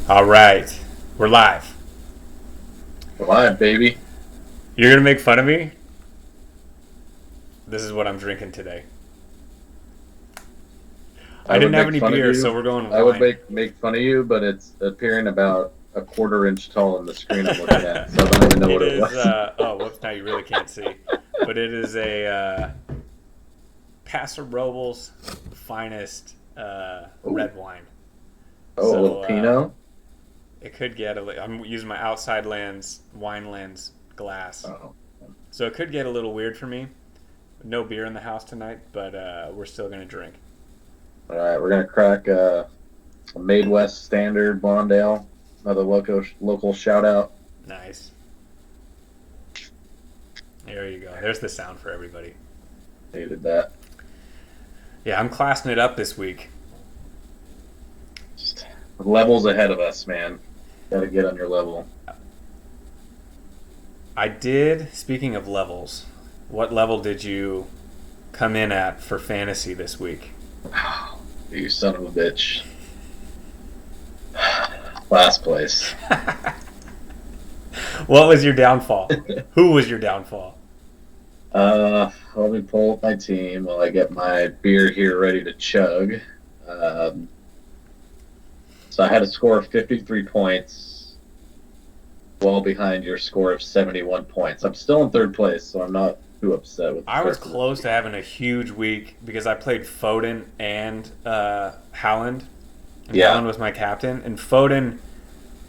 All right, we're live. We're live, baby. You're gonna make fun of me? This is what I'm drinking today. I I would didn't have make any fun of beer, so you. we're going I would wine. make fun of you, but it's appearing about a quarter inch tall on the screen I'm looking at, so I don't even know It what it is. was. Oh, whoops! Now you really can't see, but it is a Paso Robles finest Oh, red wine. a little So Pinot. it could get I'm using my outside lands wine lens glass, Oh, so it could get a little weird for me. No beer in the house tonight, but we're still gonna drink. all right. We're gonna crack a Made West Standard Blonde Ale. Another local shout out. Nice. There you go. There's the sound for everybody. Needed that. Yeah, I'm classing it up this week. Just levels ahead of us, man. Got to get on your level. I did, speaking of levels, what level did you come in at for fantasy this week? You son of a bitch. Last place. What was your downfall? Who was your downfall? Let me pull up my team while I get my beer here ready to chug. Um, so I had a score of 53 points, well behind your score of 71 points. I'm still in third place, so I'm not too upset with the I was start of the close to season. having a huge week because I played Foden and Howland, and Yeah, Howland was my captain, and Foden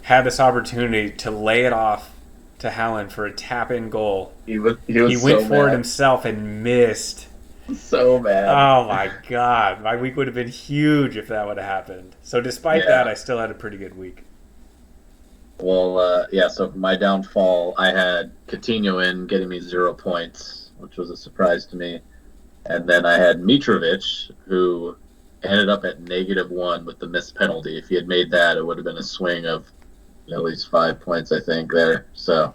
had this opportunity to lay it off to Howland for a tap-in goal. he He was went so for it mad, himself and missed. so mad. Oh my god, my week would have been huge if that would have happened. So despite that, Yeah. I still had a pretty good week. Well, yeah. So for my downfall, I had Coutinho in getting me 0 points, which was a surprise to me. And then I had Mitrovic, who ended up at -1 with the missed penalty. If he had made that, it would have been a swing of at least 5 points, I think, there. So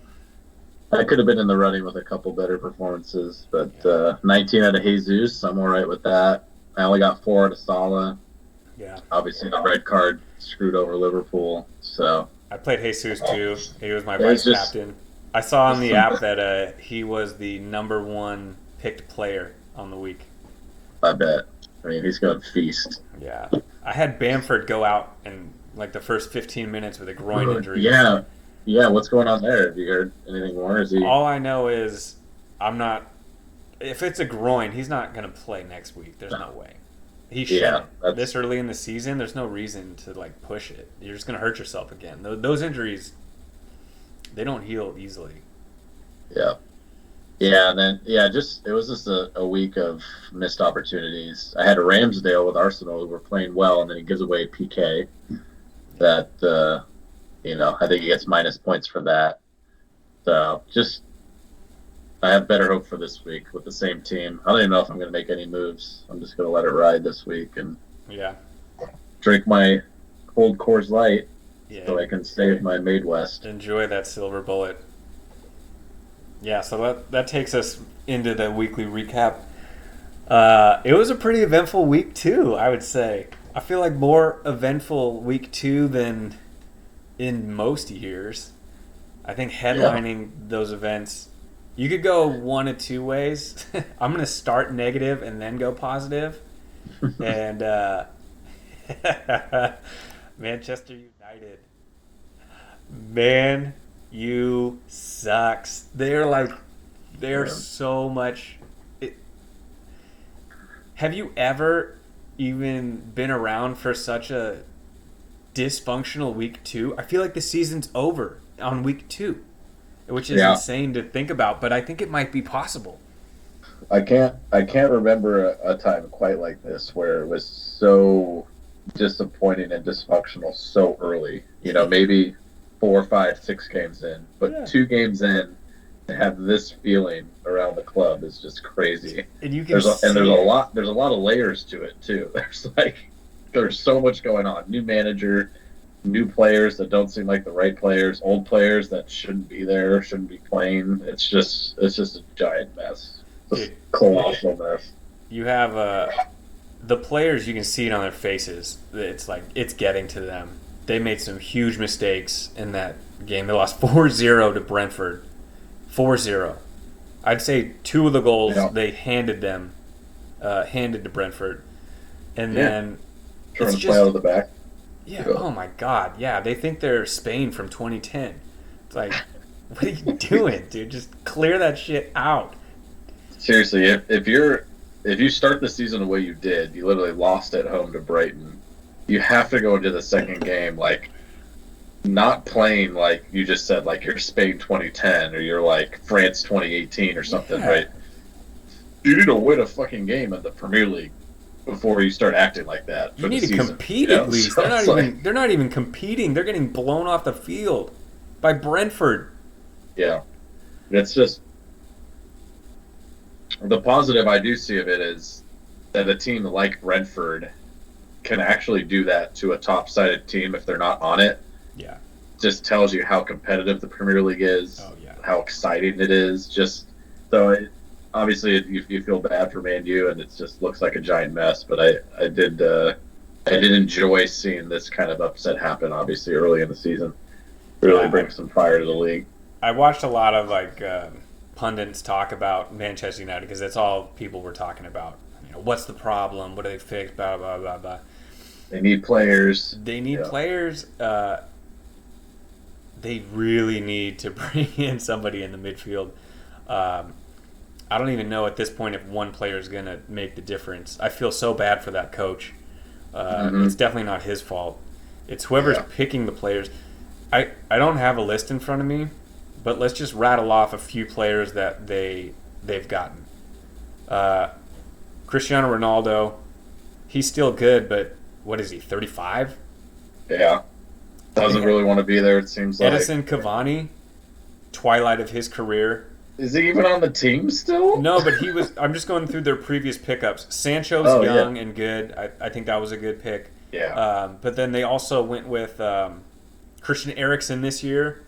I could have been in the running with a couple better performances. But Yeah, 19 out of Jesus, I'm all right with that. I only got 4 out of Salah. yeah. Obviously, the red card screwed over Liverpool. So I played Jesus too. He was my it was vice just, captain. I saw on just the some, app that he was the number one picked player on the week. I bet. I mean, he's going to feast. Yeah, I had Bamford go out in like the first 15 minutes with a groin injury. Yeah. Yeah. What's going on there? Have you heard anything more? Is he? All I know is I'm not. If it's a groin, he's not going to play next week. There's no way. He Yeah. shouldn't. This early in the season, there's no reason to like push it. You're just going to hurt yourself again. Those injuries, they don't heal easily. Yeah. So Yeah. And then, yeah, just, it was just a week of missed opportunities. I had Ramsdale with Arsenal who were playing well, and then he gives away PK that, I think he gets minus points for that. So just, I have better hope for this week with the same team. I don't even know if I'm going to make any moves. I'm just going to let it ride this week and yeah, drink my cold Coors Light yeah. so I can save my Made West. Enjoy that silver bullet. Yeah. So that takes us into the weekly recap. It was a pretty eventful week too, I would say. I feel like more eventful week two than in most years. I think Yeah. headlining those events, you could go one of two ways. I'm going to start negative and then go positive. And Manchester United, man, you sucks. They're Yeah. so much. It, have you ever even been around for such a dysfunctional week two? I feel like the season's over on week two, which is Yeah. insane to think about, but I think it might be possible. I can't remember a time quite like this where it was so disappointing and dysfunctional so early. Maybe 4, 5, 6 games in, but Yeah. 2 games in to have this feeling around the club is just crazy. And you can There's a see it. lot of layers to it too. There's so much going on. New manager, new players that don't seem like the right players, old players that shouldn't be there, shouldn't be playing. It's just a giant mess. Just Dude, colossal mess. you have the players, you can see it on their faces. It's like it's getting to them. they made some huge mistakes in that game. They lost 4-0 to Brentford. 4-0. I'd say two of the goals they handed to Brentford. And then trying it's to play out of the back. Yeah, oh my God. Yeah, they think they're Spain from 2010. It's like, what are you doing, dude? Just clear that shit out. Seriously, if you start the season the way you did, you literally lost at home to Brighton. You have to go into the second game like not playing like you just said, like you're Spain 2010 or you're like France 2018 or something, right? You need to win a fucking game in the Premier League before you start acting like that. You need to compete at least. So they're not even competing. They're getting blown off the field by Brentford. Yeah, it's just the positive I do see of it is that a team like Brentford can actually do that to a top-sided team if they're not on it. Yeah, just tells you how competitive the Premier League is. Oh yeah, how exciting it is. Just so obviously you feel bad for Man U, and it just looks like a giant mess. But I did enjoy seeing this kind of upset happen. Obviously, early in the season, really bring some fire to the league. I watched a lot of pundits talk about Manchester United because that's all people were talking about. You know, what's the problem? What do they fix? Blah blah blah blah. They need players. They need players. They really need to bring in somebody in the midfield. I don't even know at this point if one player is going to make the difference. I feel so bad for that coach. It's definitely not his fault. It's whoever's picking the players. I don't have a list in front of me, but let's just rattle off a few players that they've gotten. Cristiano Ronaldo, he's still good, but what is he, 35? Yeah. Doesn't really want to be there, it seems like. Edison Cavani, twilight of his career. Is he even on the team still? No, but he was. I'm just going through their previous pickups. Sancho's young and good. I think that was a good pick. Yeah. But then they also went with Christian Eriksen this year,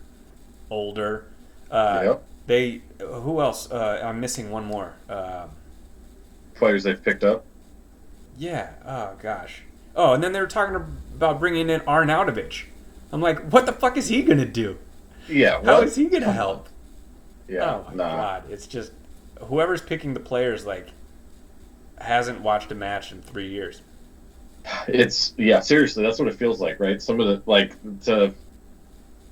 older. Who else? I'm missing one more. Players they've picked up. Yeah. Oh gosh. Oh, and then they were talking about bringing in Arnautovic. I'm like, what the fuck is he gonna do? Yeah. How is he gonna help? Yeah. Oh my god! It's just whoever's picking the players hasn't watched a match in 3 years. It's seriously, that's what it feels like, right? Some of the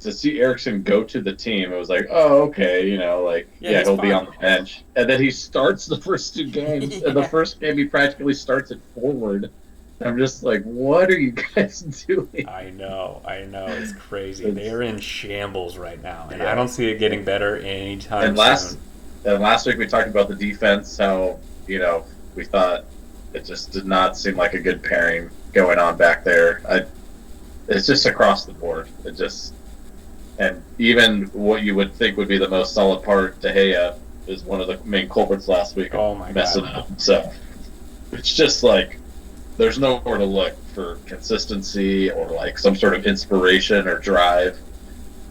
to see Eriksen go to the team, it was like, oh, okay, he'll be on the bench, and then he starts the first two games, and the first game he practically starts it forward. I'm just like, what are you guys doing? I know, it's crazy. They're in shambles right now, and I don't see it getting better anytime soon. And last week we talked about the defense, how we thought it just did not seem like a good pairing going on back there. It's just across the board. And even what you would think would be the most solid part, De Gea, is one of the main culprits last week. Oh my messing god! Up. So it's just like there's nowhere to look for consistency or like some sort of inspiration or drive.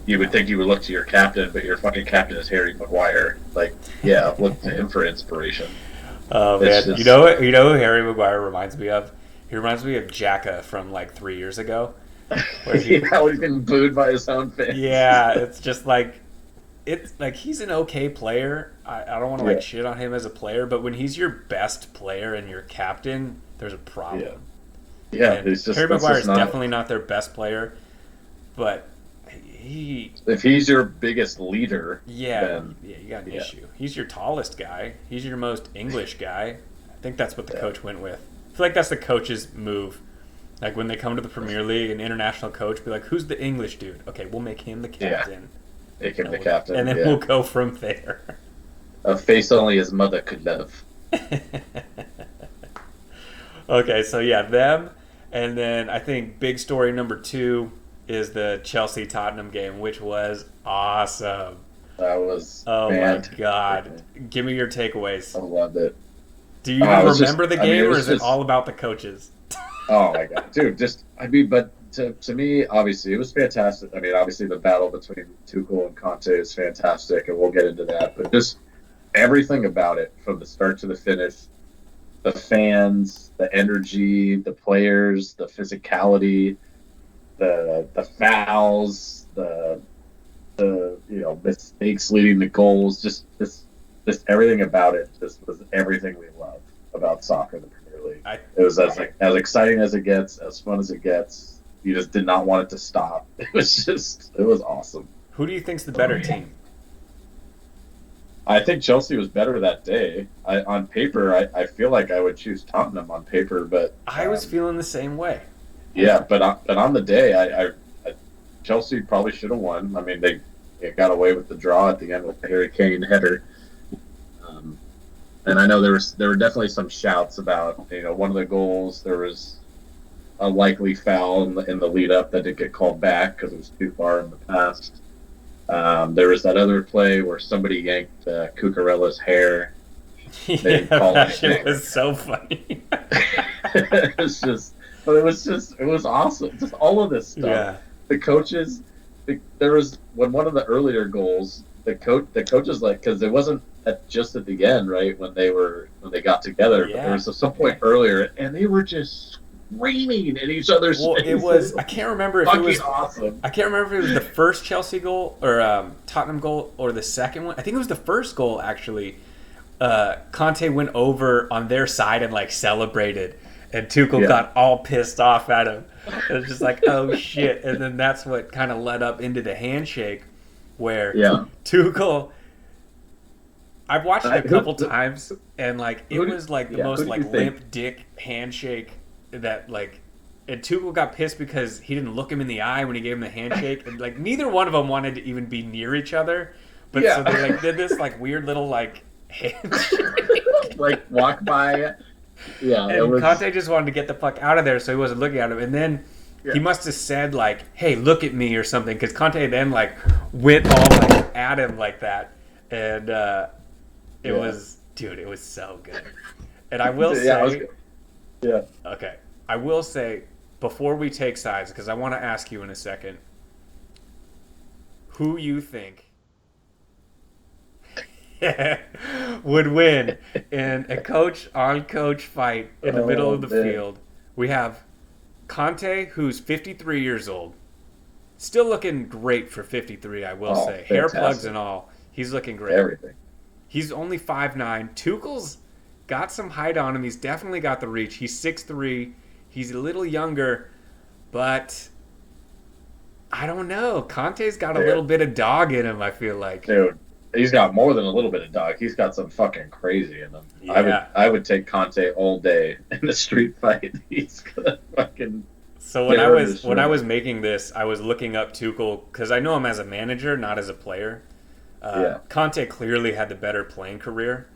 You would think you would look to your captain, but your fucking captain is Harry Maguire. Like, look to him for inspiration. Oh man, you know who Harry Maguire reminds me of? He reminds me of Xhaka from like 3 years ago. Where he's getting booed by his own fans. Yeah, it's like he's an okay player. I don't want to shit on him as a player, but when he's your best player and your captain, there's a problem. Yeah, Harry Maguire is definitely not their best player, but if he's your biggest leader, then you got an issue. He's your tallest guy. He's your most English guy. I think that's what the coach went with. I feel like that's the coach's move. Like when they come to the Premier League, an international coach be like, "Who's the English dude? Okay, we'll make him the captain. Make him the captain, and then we'll go from there." A face only his mother could love. Okay, so them, and then I think big story number 2 is the Chelsea-Tottenham game, which was awesome. That was my god! Give me your takeaways. I loved it. Do you even remember the game, or is it all about the coaches? Oh my god, dude! But to me, obviously, it was fantastic. I mean, obviously, the battle between Tuchel and Conte is fantastic, and we'll get into that. But just everything about it, from the start to the finish, the fans, the energy, the players, the physicality, the fouls, the mistakes leading to goals, just everything about it just was everything we love about soccer in the Premier League. I It was as exciting as it gets, as fun as it gets. You just did not want it to stop. It was awesome. Who do you think's the better team? I think Chelsea was better that day. On paper, I feel like I would choose Tottenham on paper, but I was feeling the same way. yeah, but on the day, Chelsea probably should have won. I mean, they got away with the draw at the end with the Harry Kane header. Um, and I know there were definitely some shouts about one of the goals. There was a likely foul in the lead up that didn't get called back because it was too far in the past. There was that other play where somebody yanked Cucurella's hair. They Yeah, called that it. shit was so funny. It was just, but it was awesome. Just all of this stuff. Yeah. The coaches, there was one of the earlier goals. The coaches because it wasn't just at the end, right when they got together. Yeah. But there was some point earlier, and they were just screaming in each other's Well, faces. it was. I can't remember if it fucking was. awesome. I can't remember if it was the first Chelsea goal or Tottenham goal or the second one. I think it was the first goal actually. Conte went over on their side and like celebrated, and Tuchel got all pissed off at him. It was just like, oh shit! And then that's what kind of led up into the handshake, where Tuchel. I've watched it a couple times, and like it was like the most like limp dick handshake that like. And Tuchel got pissed because he didn't look him in the eye when he gave him the handshake, and like neither one of them wanted to even be near each other. But so they like did this like weird little like handshake, like walk by. Yeah, and Conte just wanted to get the fuck out of there, so he wasn't looking at him. And then he must have said like, "Hey, look at me" or something, because Conte then like went all like at him like that, and it was so good. And I will say, okay, I will say before we take sides, because I want to ask you in a second, who you think would win in a coach-on-coach fight in the middle of the field. We have Conte, who's 53 years old. Still looking great for 53, I will say. Fantastic. Hair plugs and all. He's looking great. Everything. He's only 5'9". Tuchel's got some height on him. He's definitely got the reach. He's 6'3". He's a little younger, but I don't know. Conte's got a little bit of dog in him, I feel like. Dude. He's got more than a little bit of dog. He's got some fucking crazy in him. Yeah. I would take Conte all day in a street fight. He's gonna fucking. So when I was making this, I was looking up Tuchel because I know him as a manager, not as a player. Conte clearly had the better playing career,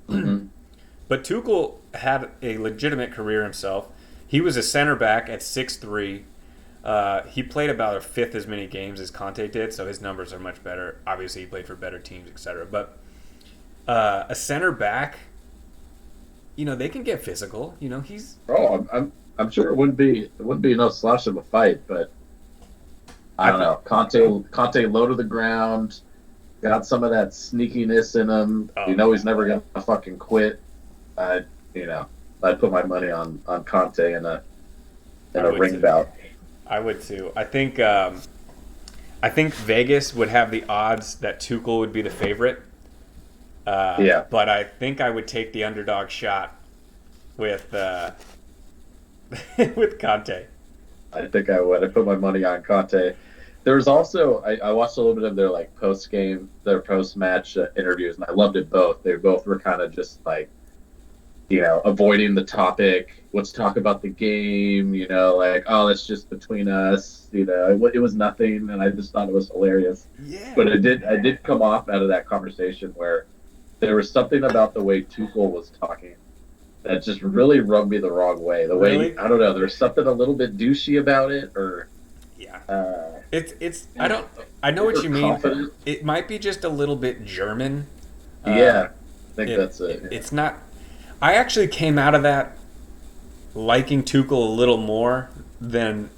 but Tuchel had a legitimate career himself. He was a center back at 6'3". He played about a fifth as many games as Conte did, so his numbers are much better. Obviously, he played for better teams, etc. But a center back, they can get physical. He's. Oh, I'm sure it wouldn't be no slush of a fight, but I don't know. Conte low to the ground, got some of that sneakiness in him. He's never gonna fucking quit. I'd put my money on Conte in a ring bout. I would too. I think Vegas would have the odds that Tuchel would be the favorite. But I think I would take the underdog shot with with Conte. I think I would. I put my money on Conte. There was also I watched a little bit of their post-match interviews, and I loved it both. They both were kind of just like, avoiding the topic. Let's talk about the game, like, oh, that's just between us, it was nothing, and I just thought it was hilarious. Yeah. But I did come off out of that conversation where there was something about the way Tuchel was talking that just really rubbed me the wrong way. The way, I don't know, there's something a little bit douchey about it, or I know what you mean. Confident. It might be just a little bit German. I think that's it. It's not. I actually came out of that liking Tuchel a little more than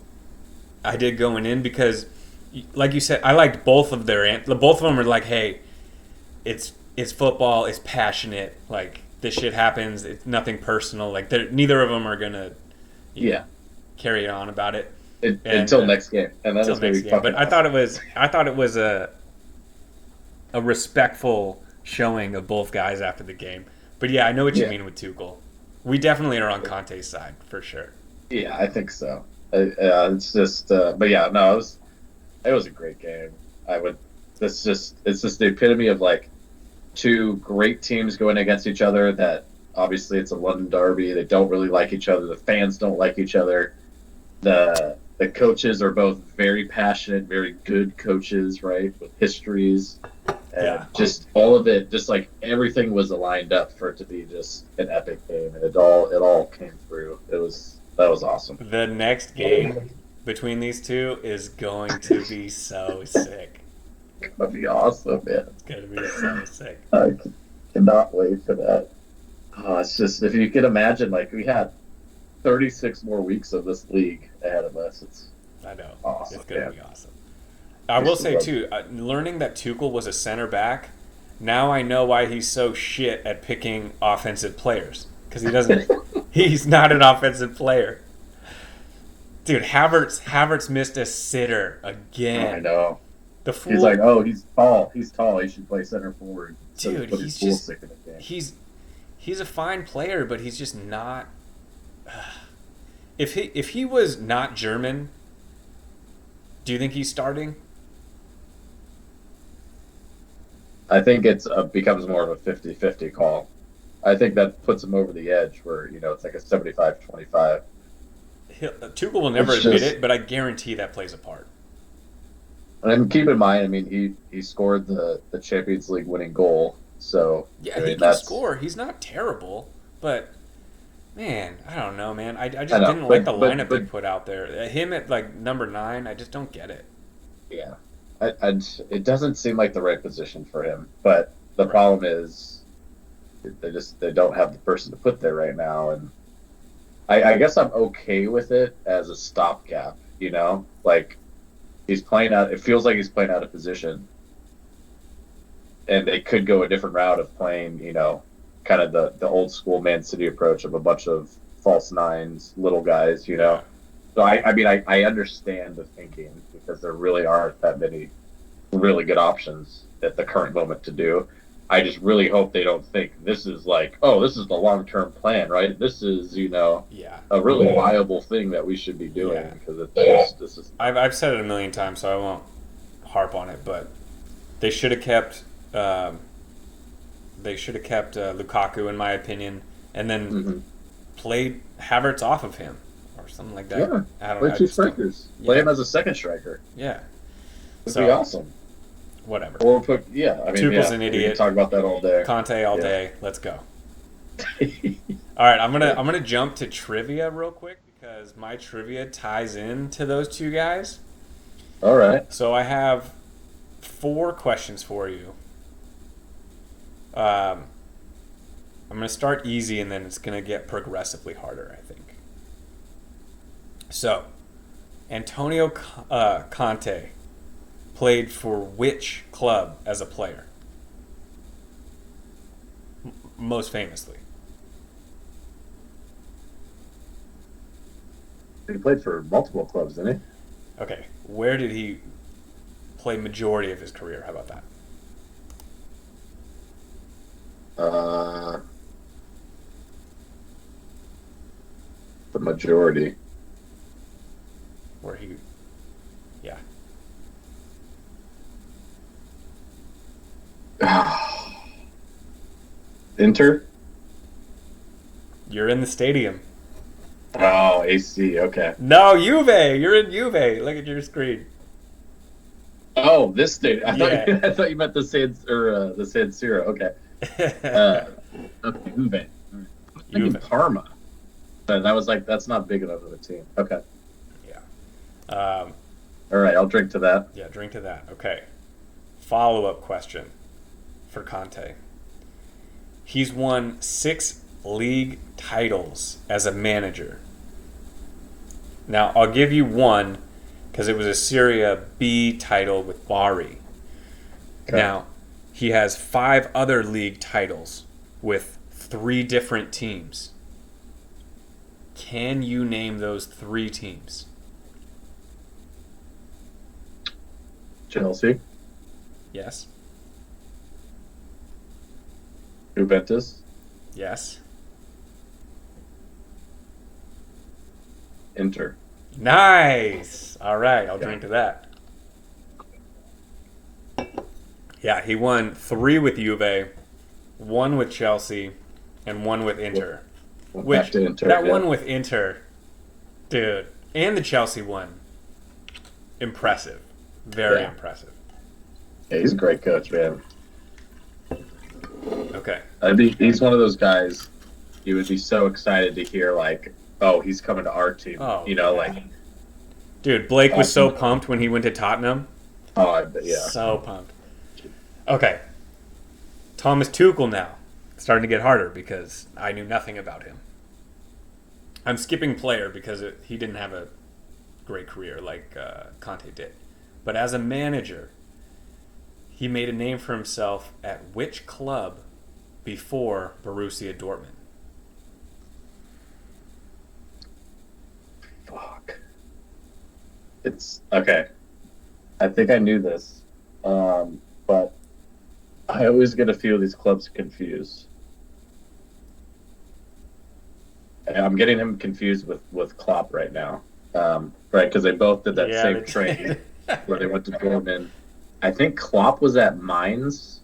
I did going in because, like you said, I liked both of them were like, hey, it's football, it's passionate, like this shit happens, it's nothing personal. Like neither of them are gonna carry on about it. and Until next game, and then till it's gonna next be game. But fucking awesome. I thought it was a respectful showing of both guys after the game. But yeah, I know what you Yeah, mean with Tuchel. We definitely are on Conte's side for sure. yeah, I think so. It's just, but yeah, no, it was a great game. I would. It's just the epitome of like two great teams going against each other. That obviously it's a London derby. They don't really like each other. The fans don't like each other. The coaches are both very passionate, very good coaches, right, with histories, and Yeah. just all of it, just like everything was aligned up for it to be just an epic game, and it all came through. That was awesome. The next game between these two is going to be so sick. That'd be awesome, man. It's going to be so sick. I cannot wait for that. Oh, it's just if you could imagine, like we had 36 more weeks of this league ahead of us. It's I know. awesome, It's going to man. be awesome. I will say, too, learning that Tuchel was a center back, now I know why he's so shit at picking offensive players. Because he doesn't. He's not an offensive player. Dude, Havertz missed a sitter I again. know. The fool. He's like, oh, he's tall. He's tall. He should play center forward. Dude, Put his he's pool just stick in the game. he's a fine player, but he's just not. If he was not German, do you think he's starting? I think it's becomes more of a 50-50 call. I think that puts him over the edge where, it's like a 75-25. Tuchel will never It's admit just, it, but I guarantee that plays a part. and keep in mind, I mean, he scored the Champions League winning goal. So, Yeah, I he mean, can that's, score. He's not terrible, but man, I don't know, man. I I just know. didn't like the But, lineup they put out there. Him at like number 9, I just don't get it. yeah, it doesn't seem like the right position for him. But the Right. problem is they don't have the person to put there right now. And I guess I'm okay with it as a stopgap, like he's playing out. It feels like he's playing out of position, and they could go a different route of playing, kind of the old school Man City approach of a bunch of false nines, little guys. Yeah. So I mean, I understand the thinking because there really aren't that many really good options at the current moment to do. I just really hope they don't think this is like, oh, this is the long term plan, right? This is, Yeah. a really viable thing that we should be doing Yeah. because it's just this is I've said it a million times, so I won't harp on it. But they should have kept Lukaku, in my opinion, and then mhm. played Havertz off of him or something like that. Yeah. I don't Play know. I two just don't- strikers. Play Yeah. him as a second striker. Yeah. It'd So be awesome. whatever. Or put I mean, Tuchel's yeah, an we idiot. can talk about that all day. Conte all Yeah. day. Let's go. All right, I'm gonna jump to trivia real quick because my trivia ties in to those two guys. All right. So I have 4 questions for you. I'm gonna start easy and then it's gonna get progressively harder, I think. So, Antonio Conte played for which club as a player? Most famously. He played for multiple clubs, didn't Okay, where did he play majority of his career? How about that? he? The majority. Where he, yeah. Inter? You're in the stadium. Oh, AC. Okay. No, Juve. You're in Juve. Look at your screen. Oh, this state. Yeah. I thought you meant the San Siro. Okay. Uh, okay, Juve. I was thinking Juve. Parma. But I was like, that's not big enough of a team. Okay. Yeah. All right, I'll drink to that. Yeah, drink to that. Okay. Follow-up question for Conte. He's won 6 league titles as a manager. Now, I'll give you one because it was a Serie B title with Bari. Okay. Now, he has 5 other league titles with 3 different teams. Can you name those 3 teams? Chelsea, Yes. Juventus, Yes. Inter. Nice. All right, I'll Yeah. drink to that. Yeah, he won 3 with Juve, 1 with Chelsea, and 1 with Inter. Went back Which to Inter. that Yeah. one with Inter, dude, and the Chelsea one, impressive, very Yeah. impressive. Yeah, he's a great coach, man. Okay. He's one of those guys you would be so excited to hear, like, oh, he's coming to our team. Oh, You know, yeah. like, Dude, Blake was so awesome. pumped when he went to Tottenham. Yeah. So pumped. Okay. Thomas Tuchel now. It's starting to get harder because I knew nothing about him. I'm skipping player because he didn't have a great career like Conte did. But as a manager, he made a name for himself at which club before Borussia Dortmund? Fuck. It's okay. I think I knew this, but I always get a few of these clubs confused. And I'm getting him confused with Klopp right now, right? Because they both did that Yeah, same they training did. where they went to Dortmund. I think Klopp was at Mainz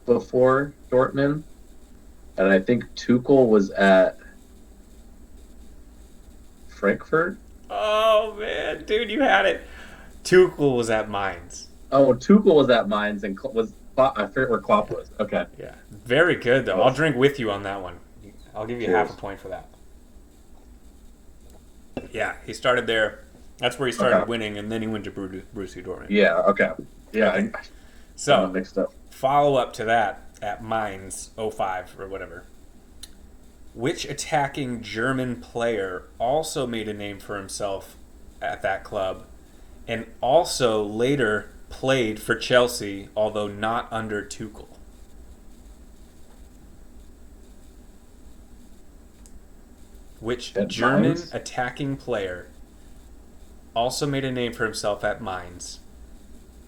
before Dortmund, and I think Tuchel was at Frankfurt. Oh man, dude, you had it. Tuchel was at Mainz. Oh, Tuchel was at Mainz and I forget where Klopp was. Okay, Yeah, very good though. I'll drink with you on that one. I'll give you half a cheers. point for that. Yeah, he started there. That's where he started Okay. winning, and then he went to Borussia Dortmund. Yeah. Okay. Yeah. Okay. I got So, them mixed up. follow up to that at Mainz 05 or whatever. Which attacking German player also made a name for himself at that club and also later played for Chelsea, although not under Tuchel? Which At German Mainz? attacking player also made a name for himself at Mainz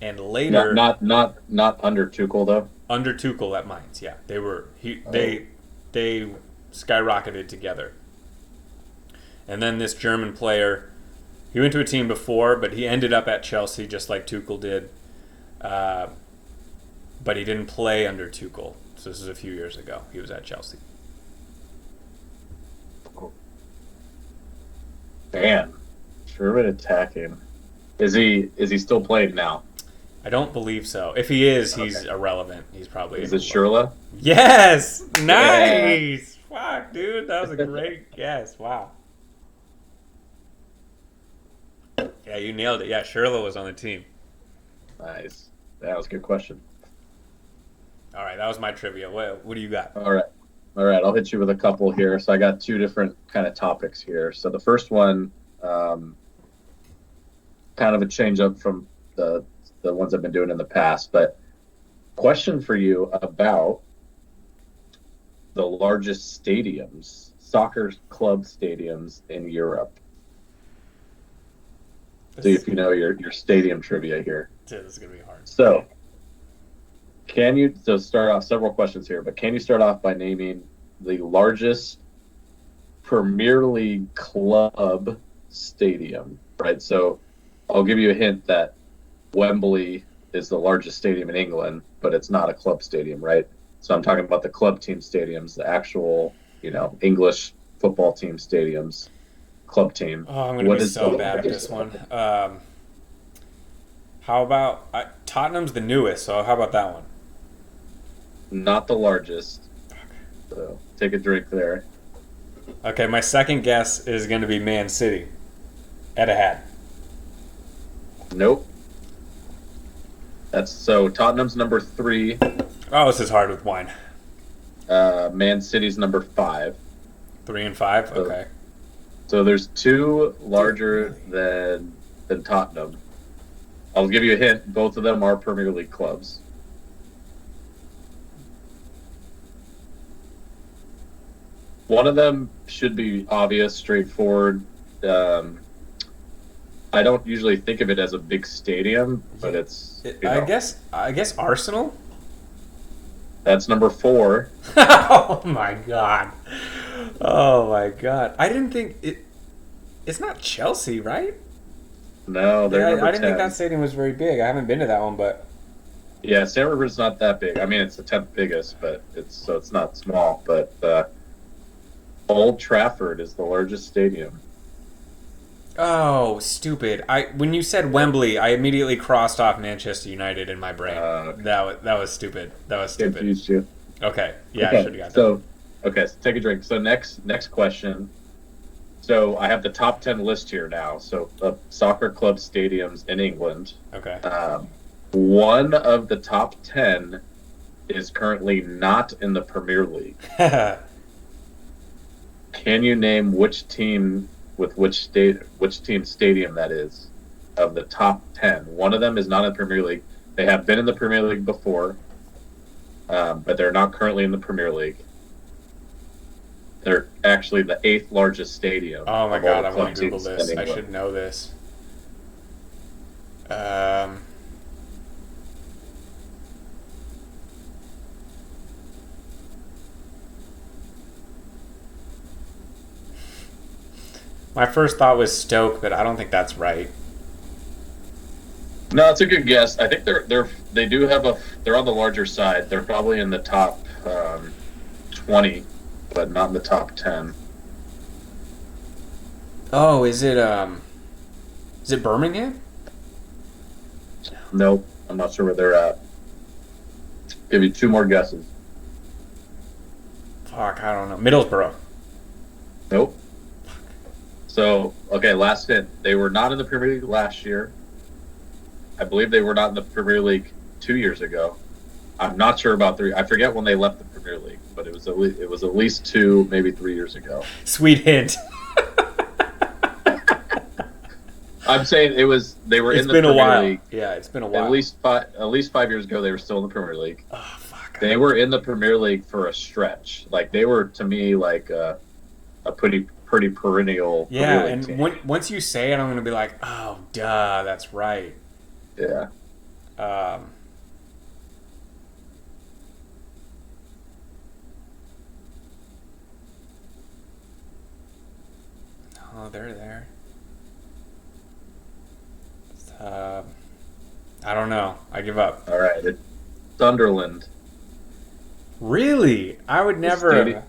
and later Not under Tuchel though. under Tuchel at Mainz? Yeah, they were Oh. they skyrocketed together. And then this German player, he went to a team before, but he ended up at Chelsea just like Tuchel did. But he didn't play under Tuchel. So this is a few years ago. He was at Chelsea. Man, German attacking. Is he still playing now? I don't believe so. If he is, he's Okay. irrelevant. He's probably Is it Schürrle? Yes, nice. Fuck, dude, that was a great guess. Wow. Yeah, you nailed it. Yeah, Schürrle was on the team. Nice. That was a good question. All right, that was my trivia. What do you got? All right. All right. I'll hit you with a couple here. So I got two different kind of topics here. So the first one, kind of a change up from the ones I've been doing in the past, but question for you about the largest stadiums, soccer club stadiums in Europe. See if you know your stadium trivia here. Dude, this is gonna be hard. So, start off several questions here, but can you start off by naming the largest Premier League club stadium, right? So, I'll give you a hint that Wembley is the largest stadium in England, but it's not a club stadium, right? So, I'm talking about the club team stadiums, the actual, English football team stadiums, club team. Oh, I'm gonna What be is so the bad at largest this one. How about Tottenham's the newest? So how about that one? Not the largest. So, take a drink there. Okay, my second guess is going to be Man City. Etihad. Nope. Tottenham's number 3. Oh, this is hard with wine. Man City's number 5. 3 and 5. So- Okay. So there's 2 larger than Tottenham. I'll give you a hint. Both of them are Premier League clubs. One of them should be obvious, straightforward. I don't usually think of it as a big stadium, but Yeah. it's I guess Arsenal. that's number 4. Oh my god. Oh my god. I didn't think it. It's not Chelsea, right? No, they're Yeah, I number didn't think that 10. stadium was very big. I haven't been to that one, but Yeah, San River's not that big. I mean, it's the 10th biggest, but it's not small. But Old Trafford is the largest stadium. oh, stupid. When you said Wembley, I immediately crossed off Manchester United in my brain. Uh, That was stupid. That was stupid. Confused you. Okay, yeah, I Okay, should have got that. so take a drink. So next question. So I have the top 10 list here now. So soccer club stadiums in England. Okay. One of the top 10 is currently not in the Premier League. Can you name which team with which team stadium that is of the top 10? One of them is not in the Premier League. They have been in the Premier League before, but they're not currently in the Premier League. They're actually the 8th largest stadium. Oh my of all god, the I want club to Google teams in this. I England. should know this. My first thought was Stoke, but I don't think that's right. No, it's a good guess. I think they do have they're on the larger side. They're probably in the top 20, but not in the top 10. Oh, is it Birmingham? Nope, I'm not sure where they're at. Give you 2 more guesses. Fuck, I don't know. Middlesbrough. Nope. So, okay, last hint. They were not in the Premier League last year. I believe they were not in the Premier League 2 years ago. I'm not sure about 3. I forget when they left the Premier League, but it was at least 2, maybe 3 years ago. Sweet hint. I'm saying they were It's in the been a Premier while. League. Yeah, it's been a while. At least 5 years ago they were still in the Premier League. Oh fuck. They were in the Premier League for a stretch. Like they were to me like a pretty perennial Yeah, Premier League and team. once you say it, I'm gonna be like, oh, duh, that's right. Yeah. Um, oh, they're there. Uh, I don't know. I give up. All right. It's Sunderland. Really? I would never.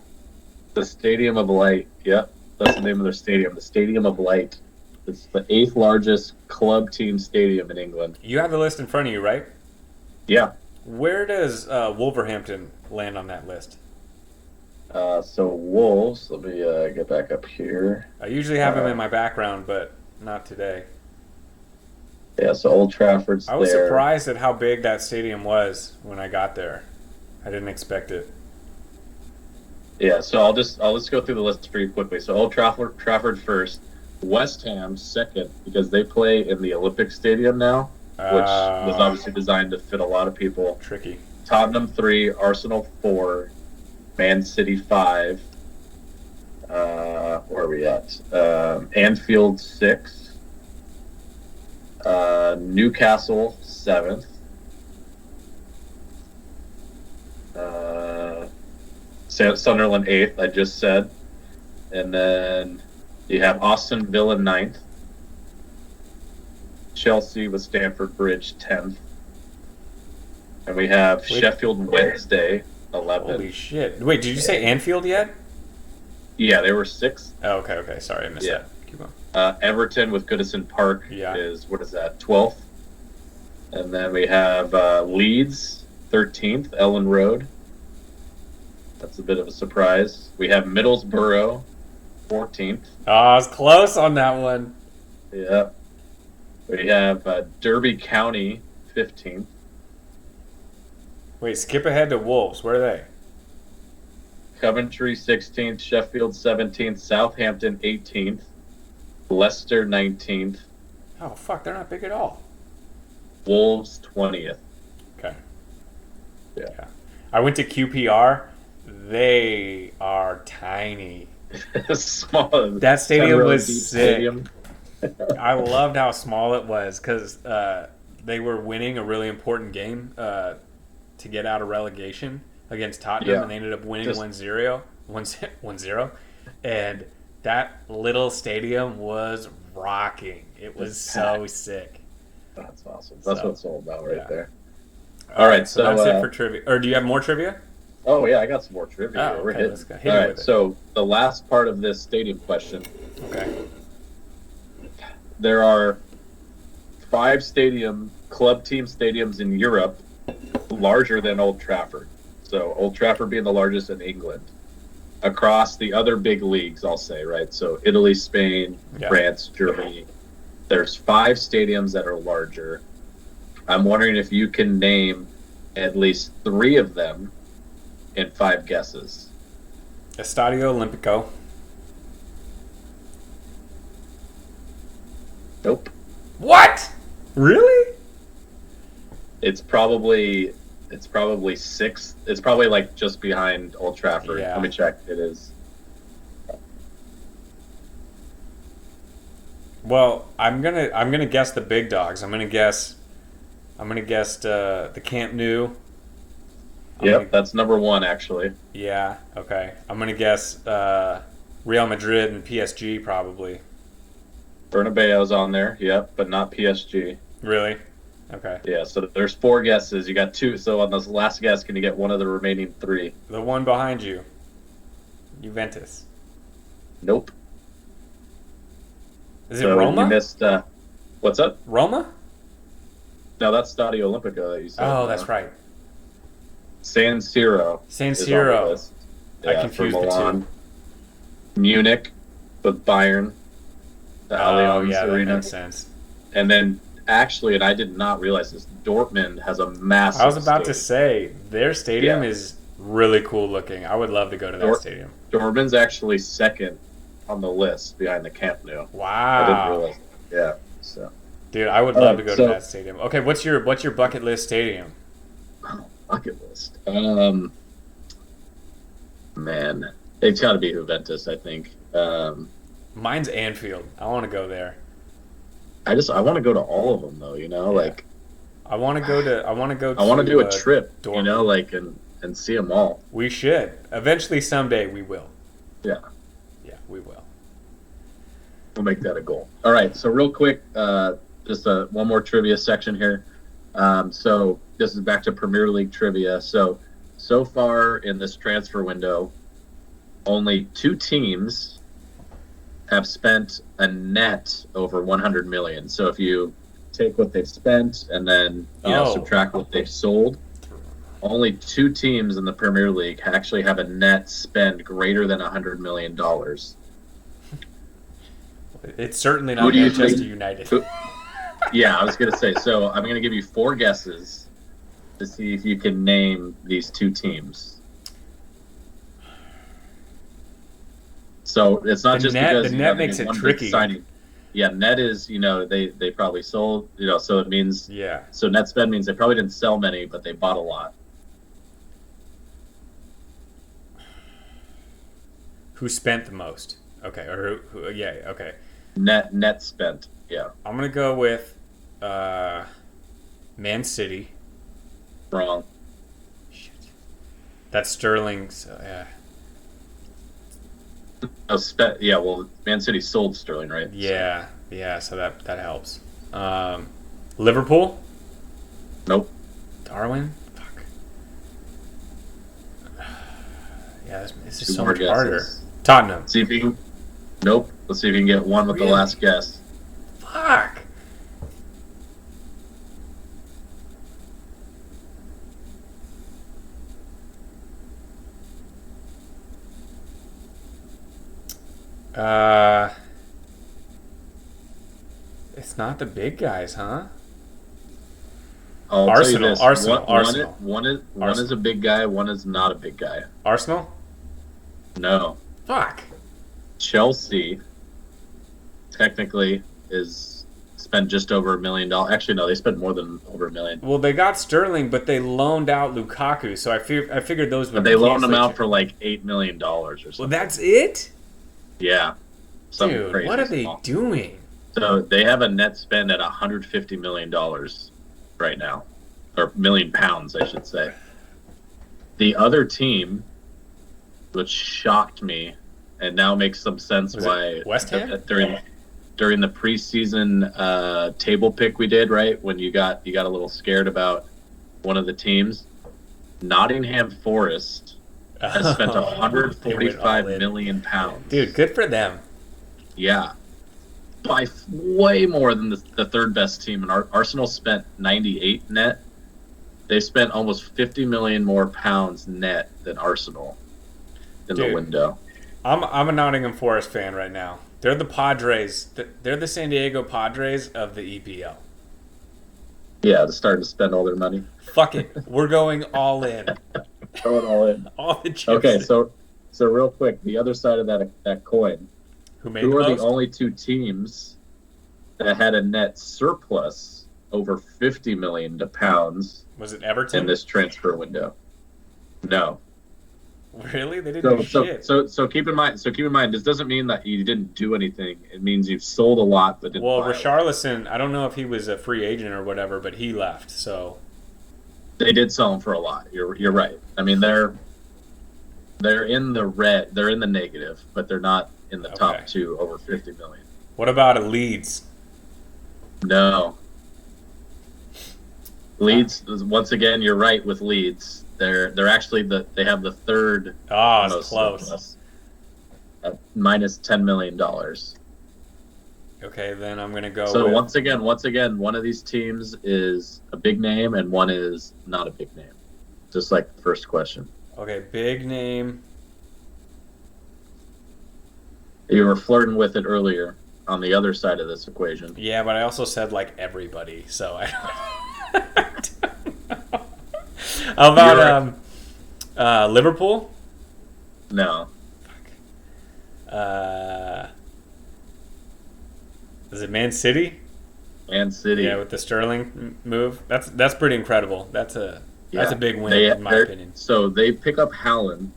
The Stadium of Light. Yep. That's the name of their stadium. The Stadium of Light. It's the 8th largest club team stadium in England. You have the list in front of you, right? Yeah. Where does Wolverhampton land on that list? So Wolves. Let me get back up here. I usually have them in my background, but not today. Yeah. So Old Trafford's I was there. surprised at how big that stadium was when I got there. I didn't expect it. Yeah. So I'll just go through the list pretty quickly. So Old Trafford first. West Ham second because they play in the Olympic Stadium now, which was obviously designed to fit a lot of people. Tricky. Tottenham 3, Arsenal 4, Man City 5. Where are we at? Anfield 6. Newcastle 7th. Sunderland 8th, I just said. And then you have Aston Villa 9th. Chelsea with Stamford Bridge 10th. And we have Sheffield Wednesday 11th. Holy shit. Wait, did you say Anfield yet? Yeah, they were 6th. Oh, okay. Sorry, I missed Yeah. that. Keep on. Everton with Goodison Park Yeah. is, what is that, 12th? And then we have Leeds 13th, Ellen Road. That's a bit of a surprise. We have Middlesbrough 14th. Oh, I was close on that one. Yeah. We have Derby County 15th. Wait, skip ahead to Wolves. Where are they? Coventry 16th, Sheffield 17th, Southampton 18th, Leicester 19th, Oh, fuck, they're not big at all. Wolves 20th. Okay. Yeah. I went to QPR. They are tiny. Small. That stadium 10 row was deep sick. stadium. I loved how small it was because they were winning a really important game to get out of relegation against Tottenham, Yeah, and they ended up winning just 1-0, 1-0, and that little stadium was rocking. It was just so packed. sick. That's awesome. That's what So it's all about right yeah. there. All All right, right, so so that's it for trivia. Or do you have more trivia? oh yeah, I got some more trivia Oh, here. We're okay. hitting. Let's go. All Hit me right, with it. so the last part of this stadium question, Okay. there are 5 club team stadiums in Europe larger than Old Trafford. So Old Trafford being the largest in England. Across the other big leagues, I'll say, right? So Italy, Spain, Yeah. France, Germany. There's 5 stadiums that are larger. I'm wondering if you can name at least 3 of them in 5 guesses. Estadio Olimpico. Nope. What? Really? It's probably 6th. It's probably like just behind Old Trafford. Yeah. Let me check. It is. Well, I'm gonna guess the big dogs. I'm gonna guess the Camp Nou. Yep, that's number 1 actually. Yeah. Okay. I'm gonna guess Real Madrid and PSG probably. Bernabeu's on there. Yep, but not PSG. Really? Okay. Yeah, so there's 4 guesses. You got 2. So on this last guess, can you get one of the remaining 3? The one behind you, Juventus. Nope. Is it So Roma? you missed. What's up? Roma? No, that's Stadio Olimpico that you said. Oh, that's right. San Siro. San is on the Siro. list. I Yeah, confused for the Milan. two. Munich with Bayern, the Oh, Allianz yeah, that Arena, makes sense. and then actually, and I did not realize this, Dortmund has a massive. I was about to stadium. say their stadium Yeah. is really cool looking. I would love to go to that Dort- stadium. Dortmund's actually second on the list behind the Camp Nou. I didn't Wow. realize. Yeah. So Dude, I would All love right, to go so- to that stadium. Okay, what's your bucket list stadium? bucket list. Man, it's got to be Juventus. I think. Mine's Anfield. I want to go there. I want to go to all of them though. You know, Yeah. like I want to go to. I want to go. I want to do a uh, trip. You Dortmund. know, like and see them all. We should eventually someday. We will. Yeah. Yeah, we will. We'll make that a goal. All right. So real quick, just one more trivia section here. So this is back to Premier League trivia. So far in this transfer window, only 2 teams have spent a net over 100 million. So if you take what they've spent and then subtract what they've sold, only 2 teams in the Premier League actually have a net spend greater than $100 million. It's certainly Who not do you Manchester think- United. Yeah, I was going to say. So I'm going to give you 4 guesses to see if you can name these 2 teams. So it's not The just net- because the you net have makes it one big tricky. signing. Yeah, net is they probably sold so it means Yeah. so net spend means they probably didn't sell many, but they bought a lot. Who spent the most? Okay. Or who? Yeah. Okay. Net spent. Yeah, I'm gonna go with Man City. wrong. Shit. That's Sterling's. Yeah. Oh, yeah, well, Man City sold Sterling, right? Yeah. Yeah. So that helps. Liverpool. So, nope. Darwin. Fuck. Yeah. This is 2 so more much harder. guesses. Tottenham. See if you can. Nope. Let's see if you can get one with Really? the last guess. Fuck. It's not the big guys, huh? I'll tell you Arsenal, this. Arsenal, one, Arsenal. One is Arsenal. a big guy. One is not a big guy. Arsenal? No. Fuck. Chelsea technically is spent just over $1 million. Actually, no, they spent more than over $1 million. Well, they got Sterling, but they loaned out Lukaku, so I figured those would But be they loaned him out cancellation. for like $8 million or something. Well, that's it? Yeah. Something Dude, crazy what are they small. doing? So they have a net spend at $150 million right now, or £1,000,000, I should say. The other team, which shocked me, and now makes some sense Was why it West Ham? during the preseason table pick we did, right, when you got a little scared about one of the teams. Nottingham Forest has spent They went all £145 in. million. Dude, good for them. Yeah, by way more than the third best team. And Arsenal spent 98 net. They spent almost 50 million more pounds net than Arsenal in the window. I'm a Nottingham Forest fan right now. They're the Padres. They're the San Diego Padres of the EPL. Yeah, they're starting to spend all their money. Fuck it, we're going all in. Going all in. All the chips. Okay, so real quick, the other side of that coin. Who are the only two teams that had a net surplus over 50 million pounds? Was it Everton in this transfer window? No. Really? They didn't do shit. So keep in mind. This doesn't mean that you didn't do anything. It means you've sold a lot, but didn't buy Richarlison, I don't know if he was a free agent or whatever, but he left. So they did sell him for a lot. You're right. I mean, they're in the red. They're in the negative, but they're not in the top two over 50 million. What about a Leeds? No. Leeds, once again, you're right with Leeds. They're actually they have the third. Oh, it's close. At minus $10 million. Okay, then I'm gonna go. So once again, one of these teams is a big name and one is not a big name. Just like the first question. Okay, big name. You were flirting with it earlier on the other side of this equation. Yeah, but I also said like everybody, so I don't know. How about Liverpool? No. Is it Man City? Man City. Yeah, with the Sterling move. That's pretty incredible. That's a big win in my opinion. So they pick up Haaland.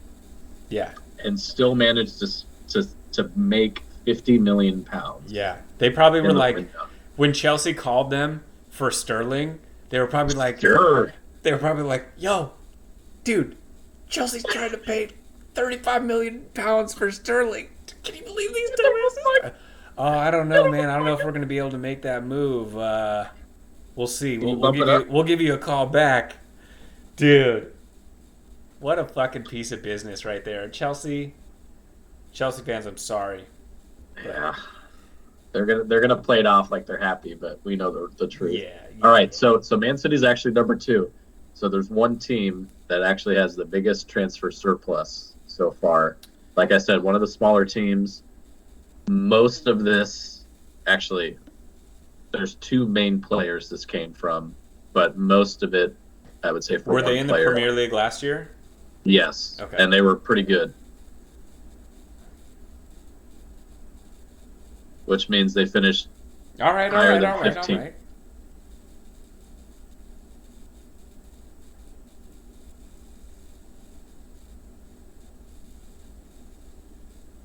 Yeah. And still manage to make 50 million pounds. Yeah. They probably were like when Chelsea called them for Sterling, they were probably like They were probably like, "Yo, dude, Chelsea's trying to pay 35 million pounds for Sterling. Can you believe these dumbasses?" Oh, I don't know, man. I don't know if we're gonna be able to make that move. We'll see. We'll give you a call back, dude. What a fucking piece of business right there, Chelsea fans. I'm sorry. Yeah, they're gonna play it off like they're happy, but we know the truth. Yeah. All right, so Man City's actually number 2. So there's one team that actually has the biggest transfer surplus so far. Like I said, one of the smaller teams. Most of this, actually, there's 2 main players this came from, but most of it, I would say, for were they in the Premier League last year? Yes. Okay. And they were pretty good. Which means they finished higher than 15.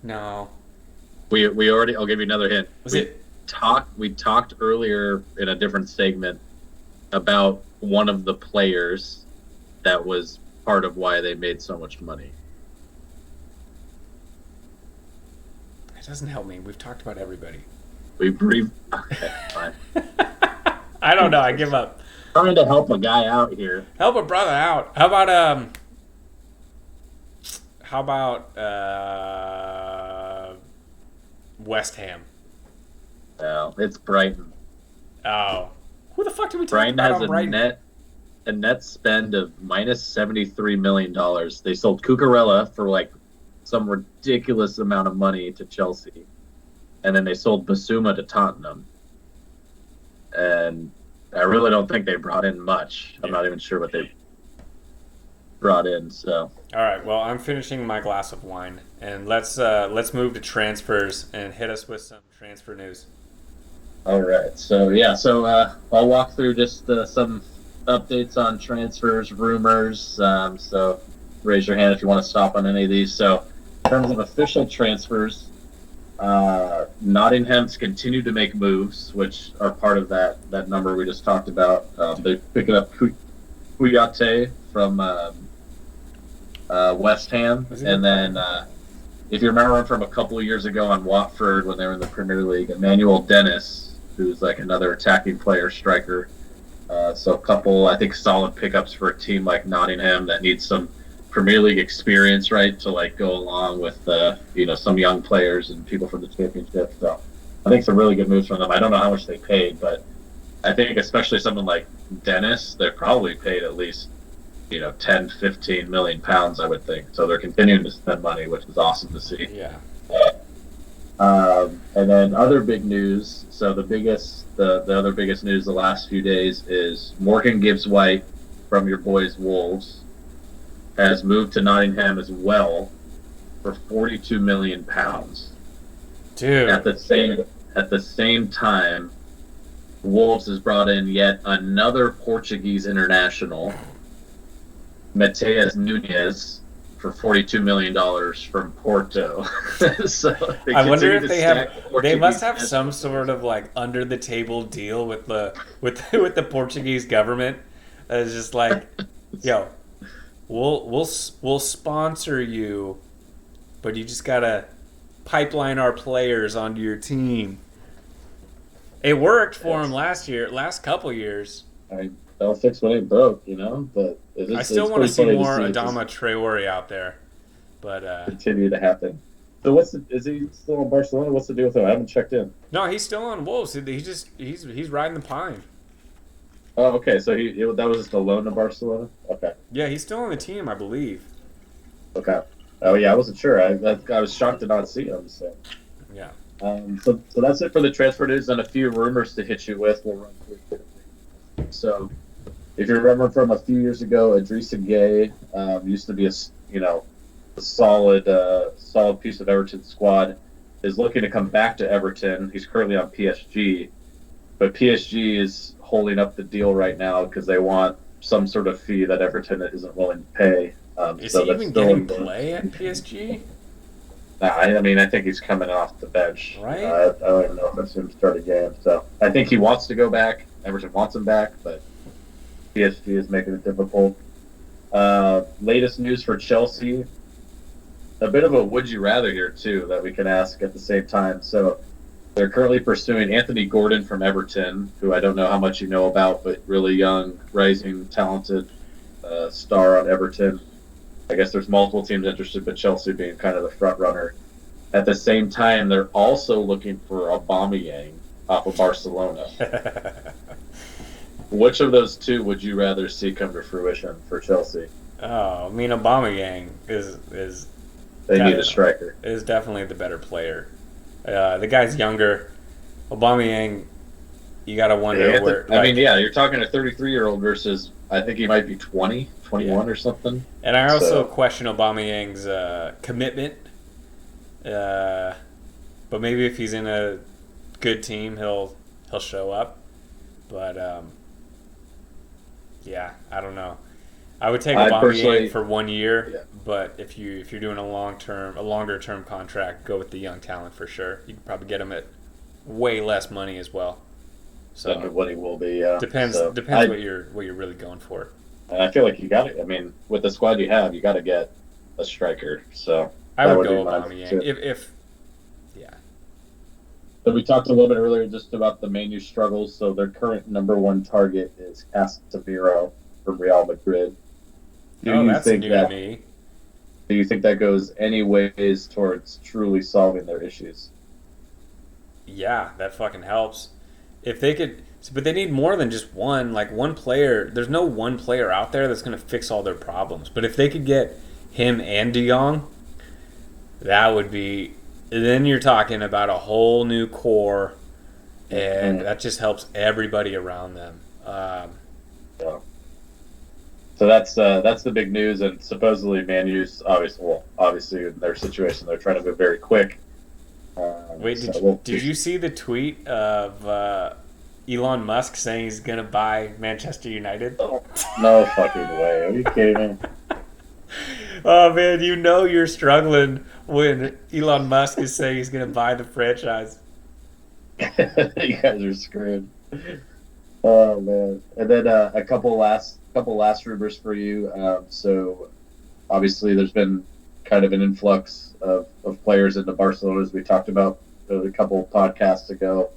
No. We already. I'll give you another hint. We talked earlier in a different segment about one of the players that was part of why they made so much money. It doesn't help me. We've talked about everybody. Okay, fine. I don't know. I give up. Trying to help a guy out here. Help a brother out. How about West Ham? No, it's Brighton. Oh, who the fuck did we talk about on Brighton? Brighton has a net spend of minus $73 million. They sold Cucurella for like some ridiculous amount of money to Chelsea, and then they sold Basuma to Tottenham. And I really don't think they brought in much. I'm not even sure what they brought in. So. All right. Well, I'm finishing my glass of wine, and let's move to transfers and hit us with some transfer news. All right. So I'll walk through just some updates on transfers, rumors. So raise your hand if you want to stop on any of these. So in terms of official transfers, Nottingham's continued to make moves, which are part of that number we just talked about. They're picking up Kouyaté from West Ham, and then if you remember from a couple of years ago on Watford when they were in the Premier League, Emmanuel Dennis, who's like another attacking player, striker. So a couple, I think, solid pickups for a team like Nottingham that needs some Premier League experience, right, to like go along with some young players and people from the Championship. So I think some really good moves from them. I don't know how much they paid, but I think especially someone like Dennis, they're probably paid at least 10, 15 million pounds, I would think. So they're continuing to spend money, which is awesome to see. Yeah. And then other big news. So the other biggest news the last few days is Morgan Gibbs-White from your boys Wolves has moved to Nottingham as well for 42 million pounds. Dude. At the same time, Wolves has brought in yet another Portuguese international, Mateus Nunes, for $42 million from Porto. So I wonder if they must have some sort of like under the table deal with the Portuguese government. It's just like, yo, we'll sponsor you, but you just gotta pipeline our players onto your team. It worked for him last couple years. They'll fix what ain't broke, But I still want to see more Adama Traore out there, but continue to happen. So is he still in Barcelona? What's the deal with him? I haven't checked in. No, he's still on Wolves. He's riding the pine. Oh, okay. So that was just a loan to Barcelona. Okay. Yeah, he's still on the team, I believe. Okay. Oh yeah, I wasn't sure. I was shocked to not see him. So. Yeah. So that's it for the transfer news and a few rumors to hit you with. We'll run through. So, if you remember from a few years ago, Idrissa Gueye used to be a solid piece of Everton's squad. Is looking to come back to Everton. He's currently on PSG, but PSG is holding up the deal right now because they want some sort of fee that Everton isn't willing to pay. Is he even getting play at PSG? I think he's coming off the bench. Right. I don't even know if I've seen him start a game. So I think he wants to go back. Everton wants him back, but PSG is making it difficult. Latest news for Chelsea. A bit of a would you rather here, too, that we can ask at the same time. So they're currently pursuing Anthony Gordon from Everton, who I don't know how much you know about, but really young, rising, talented star on Everton. I guess there's multiple teams interested, but Chelsea being kind of the front runner. At the same time, they're also looking for Aubameyang off of Barcelona. Which of those two would you rather see come to fruition for Chelsea? Oh, Aubameyang is they need a striker. Is definitely the better player. The guy's younger. Aubameyang, you gotta wonder where. You're talking a 33-year-old versus I think he might be 20, 21 or something. And I also question Aubameyang's commitment. But maybe if he's in a good team, he'll show up. But I don't know. I would take Aubameyang for 1 year, but if you're doing a longer term contract, go with the young talent for sure. You can probably get him at way less money as well. So what he will be, yeah. Depends what you're really going for. And I feel like you got it. With the squad you have, you got to get a striker. So I would go Aubameyang if. So we talked a little bit earlier just about the Manu struggles. So their current number one target is Casemiro from Real Madrid. That's new to me. Do you think that goes any ways towards truly solving their issues? Yeah, that fucking helps. If they could, but they need more than just one. Like one player, there's no one player out there that's going to fix all their problems. But if they could get him and De Jong, that would be. Then you're talking about a whole new core, and that just helps everybody around them. Yeah. So that's the big news, and supposedly Man U's obviously in their situation they're trying to move very quick. Wait, did you see the tweet of Elon Musk saying he's gonna buy Manchester United? Oh, no fucking way! Are you kidding me? Oh man, you know you're struggling when Elon Musk is saying he's going to buy the franchise. You guys are screwed. Oh man! And then a couple last rumors for you. So obviously, there's been kind of an influx of players into Barcelona, as we talked about a couple of podcasts ago.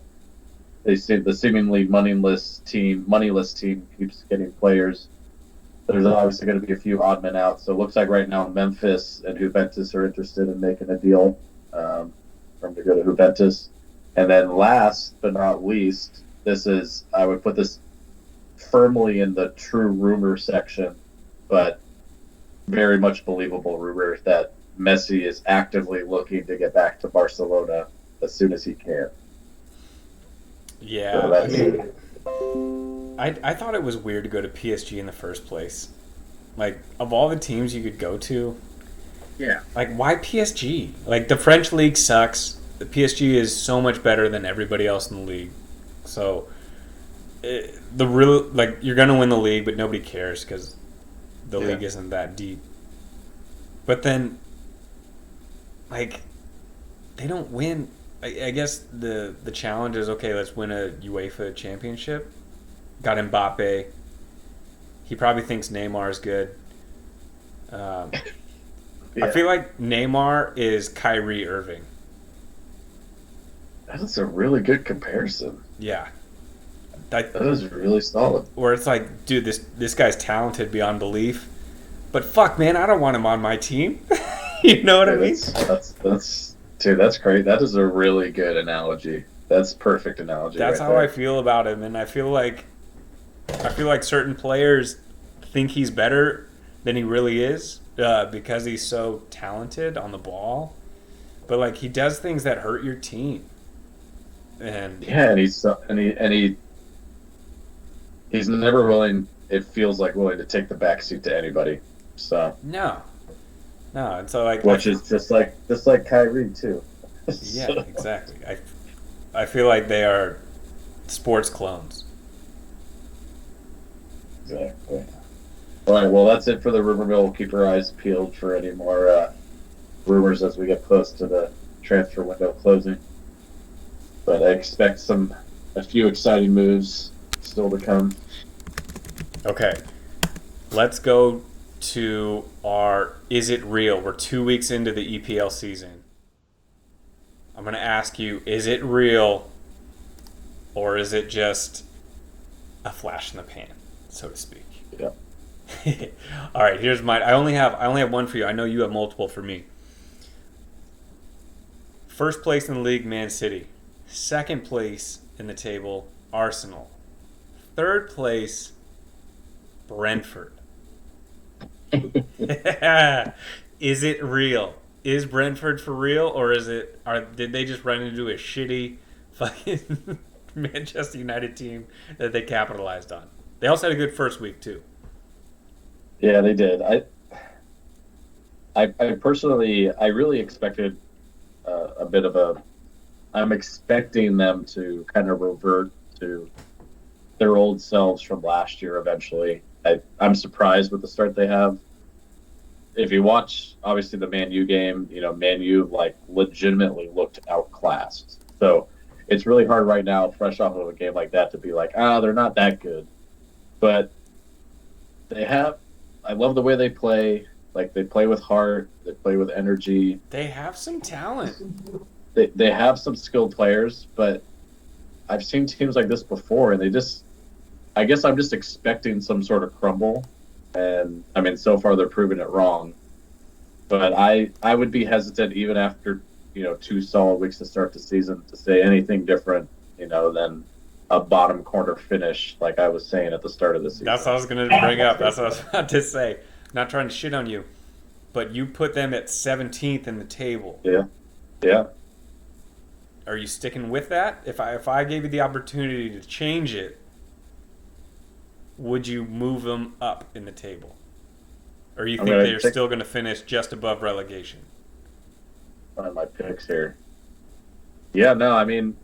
They say the seemingly moneyless team keeps getting players. There's obviously going to be a few odd men out. So it looks like right now Memphis and Juventus are interested in making a deal for him to go to Juventus. And then last but not least, I would put this firmly in the true rumor section, but very much believable rumor that Messi is actively looking to get back to Barcelona as soon as he can. So Yeah, I that's mean, I thought it was weird to go to PSG in the first place. Like, of all the teams you could go to, yeah, like, why PSG? Like, the French league sucks. The PSG is so much better than everybody else in the league. So, the real, like, you're going to win the league, but nobody cares because the yeah, league isn't that deep. But then, like, they don't win. I guess the challenge is, okay, let's win a UEFA championship. Got Mbappe. He probably thinks Neymar is good. Um, I yeah. feel like Neymar is Kyrie Irving. That's a really good comparison. Yeah, that, That is really solid. where it's like, dude, this guy's talented beyond belief, but fuck, man, I don't want him on my team. You know what I Yeah, mean? that's dude, that's great. That is a really good analogy. That's perfect analogy That's right how I there. feel about him, and I feel like certain players think he's better than he really is because he's so talented on the ball. But like he does things that hurt your team, and Yeah, and he's never willing. It feels like willing to take the backseat to anybody. So, no, no, and so like which is just like Kyrie too. yeah, So, exactly. I feel like they are sports clones. exactly. All right. Well, that's it for the rumor mill. We'll keep our eyes peeled for any more rumors as we get close to the transfer window closing. But I expect a few exciting moves still to come. Okay, let's go to our Is It Real? We're 2 weeks into the EPL season. I'm going to ask you, is it real or is it just a flash in the pan, so to speak? Yeah. All right, here's mine. I only have one for you. I know you have multiple for me. First place in the league, Man City. Second place in the table, Arsenal. Third place, Brentford. Is it real? Is Brentford for real, or did they just run into a shitty fucking Manchester United team that they capitalized on? They also had a good first week too. Yeah, they did. I personally, I really expected a bit of a. I'm expecting them to kind of revert to their old selves from last year eventually. I'm surprised with the start they have. If you watch, obviously, the Man U game, Man U like legitimately looked outclassed. So it's really hard right now, fresh off of a game like that, to be like, they're not that good. But they have. I love the way they play. Like they play with heart. They play with energy. They have some talent. They have some skilled players, but I've seen teams like this before, and they just. I guess I'm just expecting some sort of crumble, and I mean, so far they're proving it wrong. But I would be hesitant even after 2 solid weeks to start the season to say anything different than a bottom corner finish like I was saying at the start of the That's what season. I was going to bring up. That's what I was about to say. Not trying to shit on you, but you put them at 17th in the table. Yeah, yeah. Are you sticking with that? If I gave you the opportunity to change it, would you move them up in the table? Or you I'm think gonna they're take still going to finish just above relegation? one of my picks here. Yeah, no, I mean,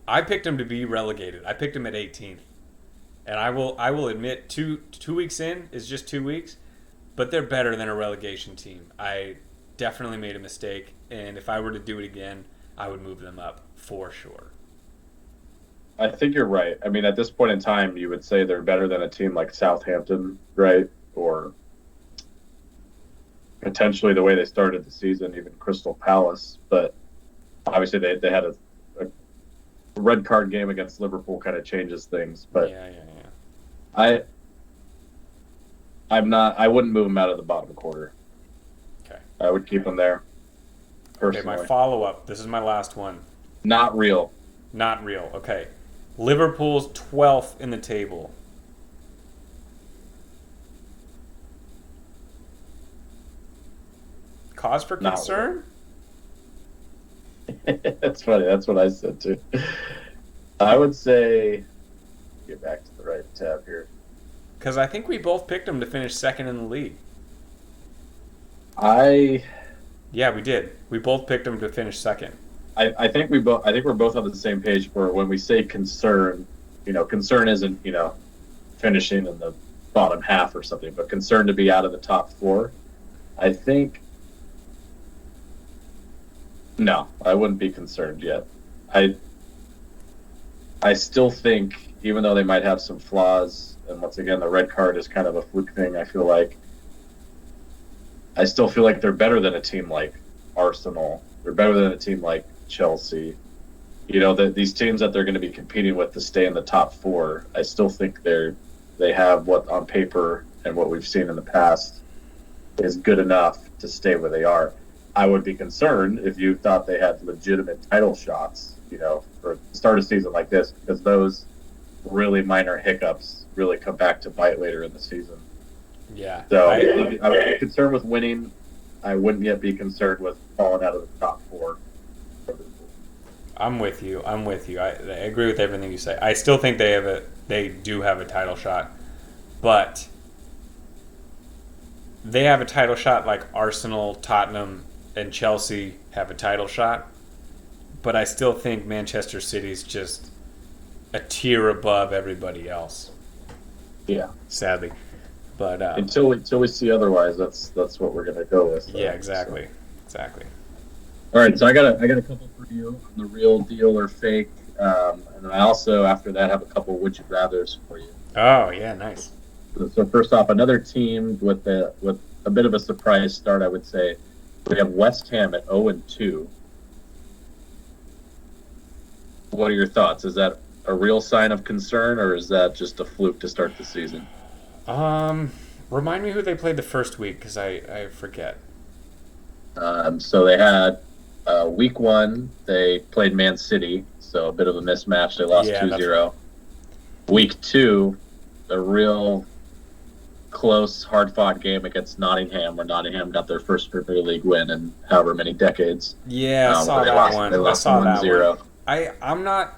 I picked them to be relegated. I picked them at 18th. And I will admit, two weeks in is just 2 weeks, but they're better than a relegation team. I definitely made a mistake, and if I were to do it again, I would move them up for sure. I think you're right. I mean, at this point in time, you would say they're better than a team like Southampton, right? Or potentially the way they started the season, even Crystal Palace. But obviously, they had a red card game against Liverpool, kind of changes things. But Yeah. I I'm not. I wouldn't move them out of the bottom quarter. Okay. I would keep them there. Okay, Personally, my follow-up. This is my last one. not real. Not real. Okay. Liverpool's 12th in the table. Cause for Not concern? That's funny. That's what I said too. I would say get back to the right tab here. Because I think we both picked them to finish second in the league. I Yeah, we did. We both picked them to finish second. I think we both. I think we're both on the same page for when we say concern. Concern isn't finishing in the bottom half or something, but concern to be out of the top four. I think. No, I wouldn't be concerned yet. I still think, even though they might have some flaws, and once again, the red card is kind of a fluke thing. I still feel like they're better than a team like Arsenal. They're better than a team like Chelsea. These teams that they're going to be competing with to stay in the top four. I still think they have what on paper and what we've seen in the past is good enough to stay where they are. I would be concerned if you thought they had legitimate title shots, for the start of a season like this, because those really minor hiccups really come back to bite later in the season. Yeah. So I would be concerned with winning. I wouldn't yet be concerned with falling out of the top four. I'm with you. I agree with everything you say. I still think they do have a title shot, but they have a title shot like Arsenal, Tottenham, and Chelsea have a title shot. But I still think Manchester City's just a tier above everybody else. Yeah. Sadly, but until we see otherwise, that's what we're gonna go with. Yeah, exactly. All right, so I got a couple for you on the real deal or fake, and then I also after that have a couple would you rather's for you. Oh yeah, nice. So first off, another team with a bit of a surprise start, I would say. We have West Ham at 0-2. What are your thoughts? Is that a real sign of concern, or is that just a fluke to start the season? Remind me who they played the first week, because I forget. So they had week one, they played Man City, so a bit of a mismatch. They lost 2-0. Right. Week two, a real close, hard-fought game against Nottingham, where Nottingham got their first Premier League win in however many decades. Yeah, I saw that one. They lost 1-0. I'm not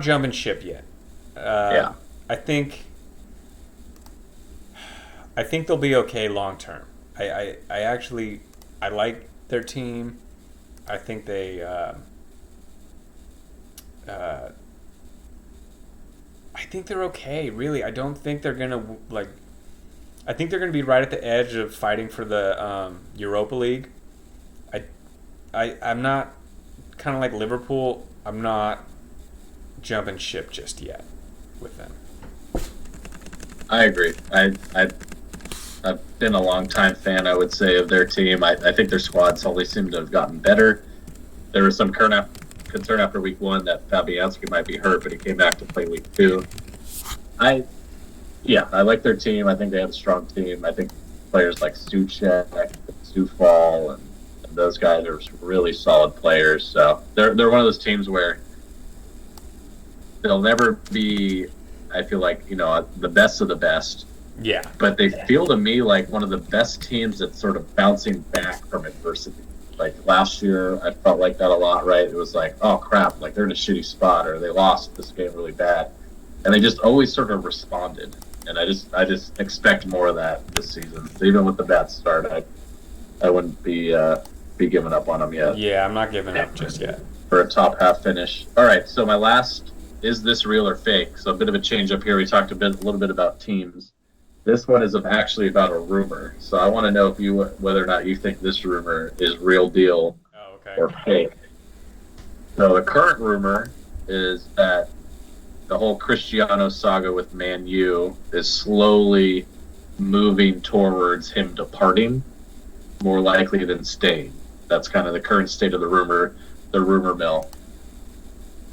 jumping ship yet. Yeah. I think they'll be okay long term. I actually like their team. I think they I think they're okay, really. I don't think they're gonna I think they're gonna be right at the edge of fighting for the Europa League. I'm not, kind of like Liverpool, I'm not jumping ship just yet with them. I agree. I've been a long time fan, I would say, of their team. I think their squad slowly seemed to have gotten better. There was some concern after week one that Fabianski might be hurt, but he came back to play week two. I like their team. I think they have a strong team. I think players like Suchek, Sufal, and those guys are really solid players. So they're one of those teams where they'll never be, I feel like, the best of the best. Yeah. But they feel to me like one of the best teams that's sort of bouncing back from adversity. Like last year, I felt like that a lot, right? It was like, oh crap, like they're in a shitty spot, or they lost this game really bad. And they just always sort of responded. And I just expect more of that this season. So even with the bad start, I wouldn't be giving up on them yet. Yeah, I'm not giving up just yet. For a top half finish. All right, so my last is this real or fake? So a bit of a change up here. We talked a little bit about teams. This one is actually about a rumor. So I want to know whether or not you think this rumor is real deal Oh, okay. or fake. So the current rumor is that the whole Cristiano saga with Man U is slowly moving towards him departing, more likely than staying. That's kind of the current state of the rumor mill.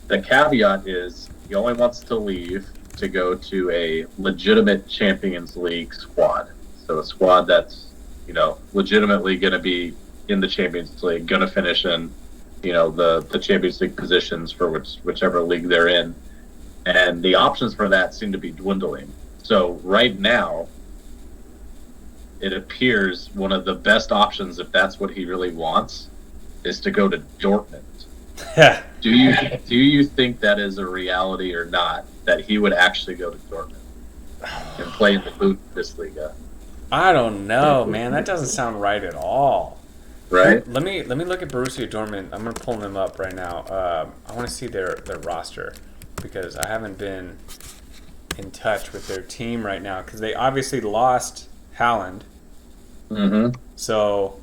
The caveat is he only wants to leave to go to a legitimate Champions League squad. So a squad that's, legitimately going to be in the Champions League, going to finish in, the Champions League positions for whichever league they're in. And the options for that seem to be dwindling. So right now, it appears one of the best options, if that's what he really wants, is to go to Dortmund. Do you think that is a reality or not? That he would actually go to Dortmund and play in the Bundesliga? I don't know, man. That doesn't sound right at all. Right? Let me look at Borussia Dortmund. I'm gonna pull them up right now. I want to see their roster because I haven't been in touch with their team right now because they obviously lost Haaland. Mm-hmm. So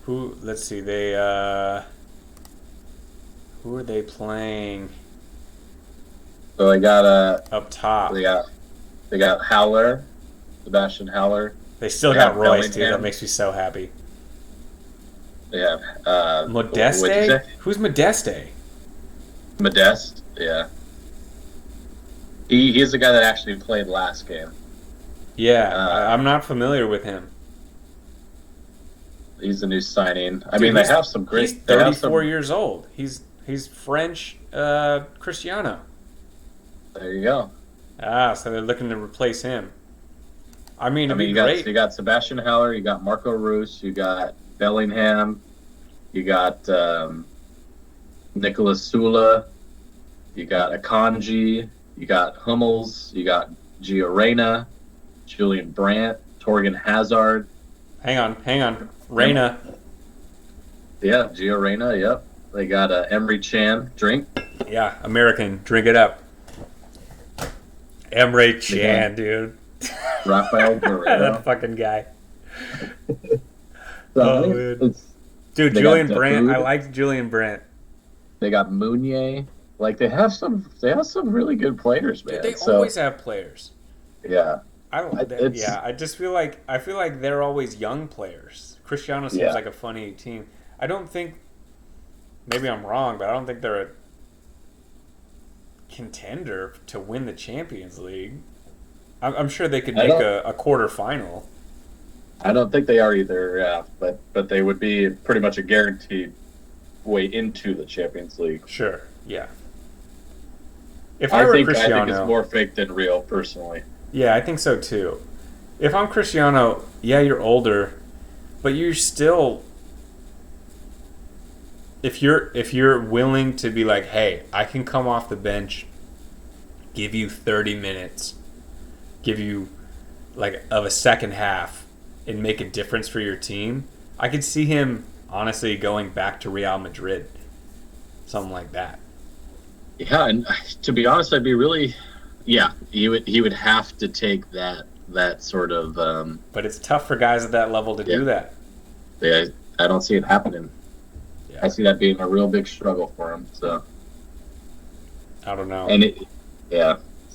let's see, they who are they playing? So they got up top. They got Haller, Sebastian Haller. They still got Royce, dude. That makes me so happy. They have Modeste? Who's Modeste? Modeste, yeah. He's the guy that actually played last game. Yeah, I'm not familiar with him. He's a new signing. They have some great. He's 34 years old. He's French Cristiano. There you go. So they're looking to replace him. You got Sebastian Haller, you got Marco Reus, you got Bellingham, you got Nicolas Sula, you got Akanji, you got Hummels, you got Gio Reyna, Julian Brandt, Torgan Hazard. Hang on. Reyna. Yeah, Gio Reyna, yep. They got Emery Chan, drink. Yeah, American, drink it up. Emre Chan, dude. Rafael Guerrero. That fucking guy. Dude, Julian Brandt. I like Julian Brandt. They got Meunier. They have some really good players, man. Dude, they always have players. Yeah. I just feel like they're always young players. Cristiano seems like a funny team. I don't think, maybe I'm wrong, but I don't think they're a contender to win the Champions League. I'm sure they could make a quarterfinal. I don't think they are either, yeah, but they would be pretty much a guaranteed way into the Champions League. Sure, yeah. If I were Cristiano, I think it's more fake than real, personally. Yeah, I think so too. If I'm Cristiano, yeah, you're older, but you're still. If you're willing to be like, hey, I can come off the bench, give you 30 minutes, give you of a second half, and make a difference for your team, I could see him honestly going back to Real Madrid, something like that. Yeah, and to be honest, I'd be really, he would have to take that sort of. But it's tough for guys at that level to do that. Yeah, I don't see it happening. Yeah. I see that being a real big struggle for him. So. I don't know.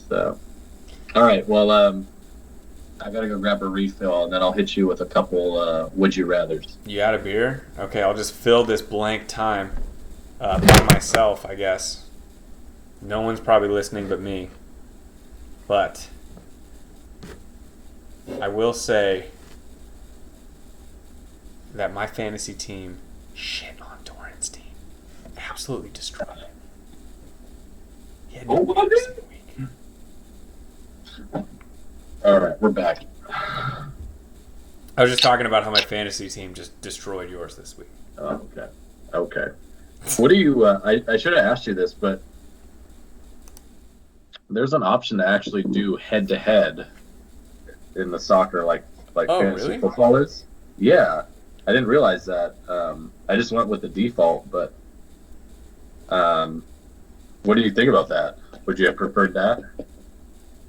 So. All right, well, I gotta go grab a refill, and then I'll hit you with a couple would you rathers. You got a beer? Okay, I'll just fill this blank time by myself, I guess. No one's probably listening but me. But I will say that my fantasy team shit on Doran's team. Absolutely destroyed it. He had no games in the week. All right, we're back. I was just talking about how my fantasy team just destroyed yours this week. Oh, okay. What do you? I should have asked you this, but there's an option to actually do head-to-head in the soccer, like fantasy football is. Yeah, I didn't realize that. I just went with the default, but What do you think about that? Would you have preferred that?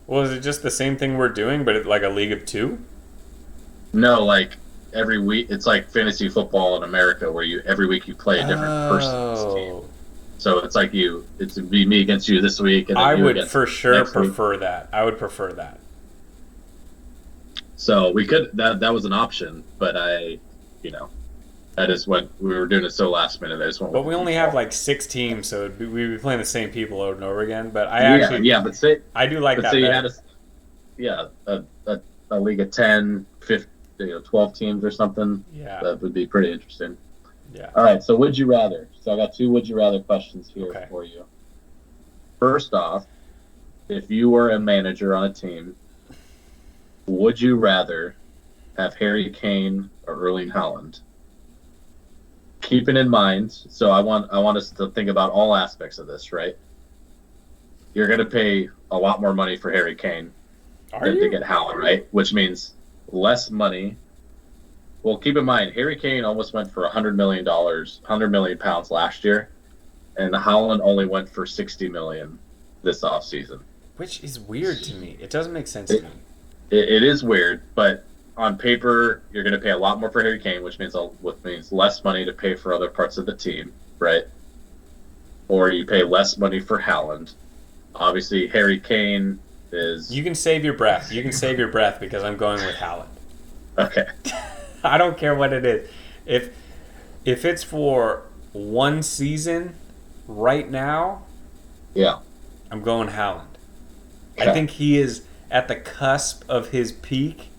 Well, is it just the same thing we're doing, but like a league of two? No, like every week, it's like fantasy football in America, where you every week you play a different person's team. Oh, So it's like it's be me against you this week, and then I you would against for me sure next week. prefer that. I would prefer that. So we could that was an option, but you know, I just went. We were doing it so last minute. I just went But with we the only have default. like 6 teams, so we'd be playing the same people over and over again. But Yeah, yeah, I do like but that say you had better. a yeah a league of 10, 15, 12 teams or something. Yeah, That would be pretty interesting. yeah. All right, so would you rather? So I got two would you rather questions here Okay. for you. First off, if you were a manager on a team, would you rather have Harry Kane or Erling Haaland? Keeping in mind, so I want us to think about all aspects of this, right? You're going to pay a lot more money for Harry Kane Are than to you? get Haaland, right? Which means less money. Well, keep in mind, Harry Kane almost went for $100 million, £100 million last year, and Haaland only went for 60 million this offseason. Which is weird to me. It doesn't make sense to It, me. it is weird, but on paper, you're going to pay a lot more for Harry Kane, which means less money to pay for other parts of the team, right? Or you pay less money for Haaland. Obviously, Harry Kane is You can save your breath. You can save your breath because I'm going with Haaland. okay. I don't care what it is. If if it's for one season, right now, Yeah. I'm going Haaland. I Okay. think he is at the cusp of his peak,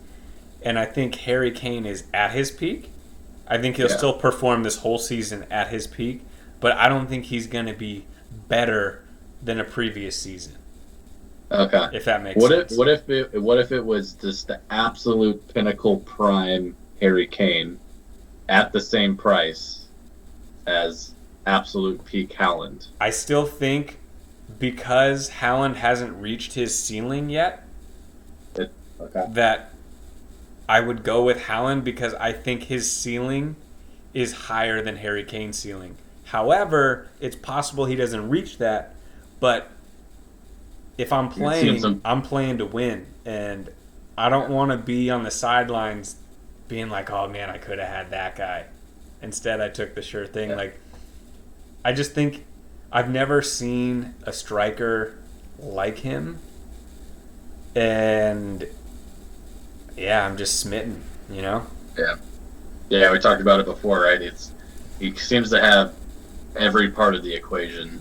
and I think Harry Kane is at his peak. I think he'll Yeah. still perform this whole season at his peak, but I don't think he's going to be better than a previous season, Okay. if that makes What if sense. what if it was just the absolute pinnacle prime Harry Kane at the same price as absolute peak Haaland? I still think because Haaland hasn't reached his ceiling yet, Okay. that I would go with Haaland because I think his ceiling is higher than Harry Kane's ceiling. However, it's possible he doesn't reach that, but if I'm You're seeing playing, some I'm playing to win, and I don't want to be on the sidelines being like, "Oh man, I could have had that guy." Instead, I took the sure thing. yeah. Like, I just think I've never seen a striker like him, and yeah, I'm just smitten. You know? Yeah. Yeah, we talked about it before, right? He seems to have every part of the equation.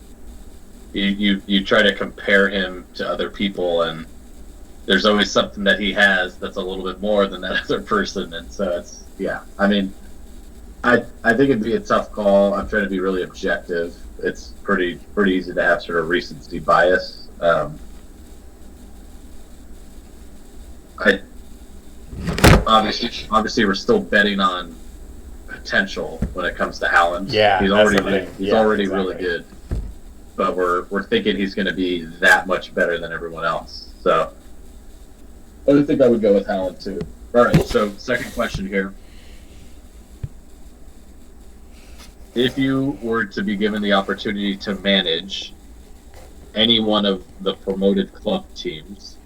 You try to compare him to other people, and there's always something that he has that's a little bit more than that other person, and so it's yeah. I mean, I think it'd be a tough call. I'm trying to be really objective. It's pretty easy to have sort of recency bias. I obviously we're still betting on potential when it comes to Haaland. Yeah, He's that's already the thing. he's Yeah, already exactly. really good, but we're thinking he's going to be that much better than everyone else. So I think I would go with Haaland too. All right, so second question here. If you were to be given the opportunity to manage any one of the promoted club teams,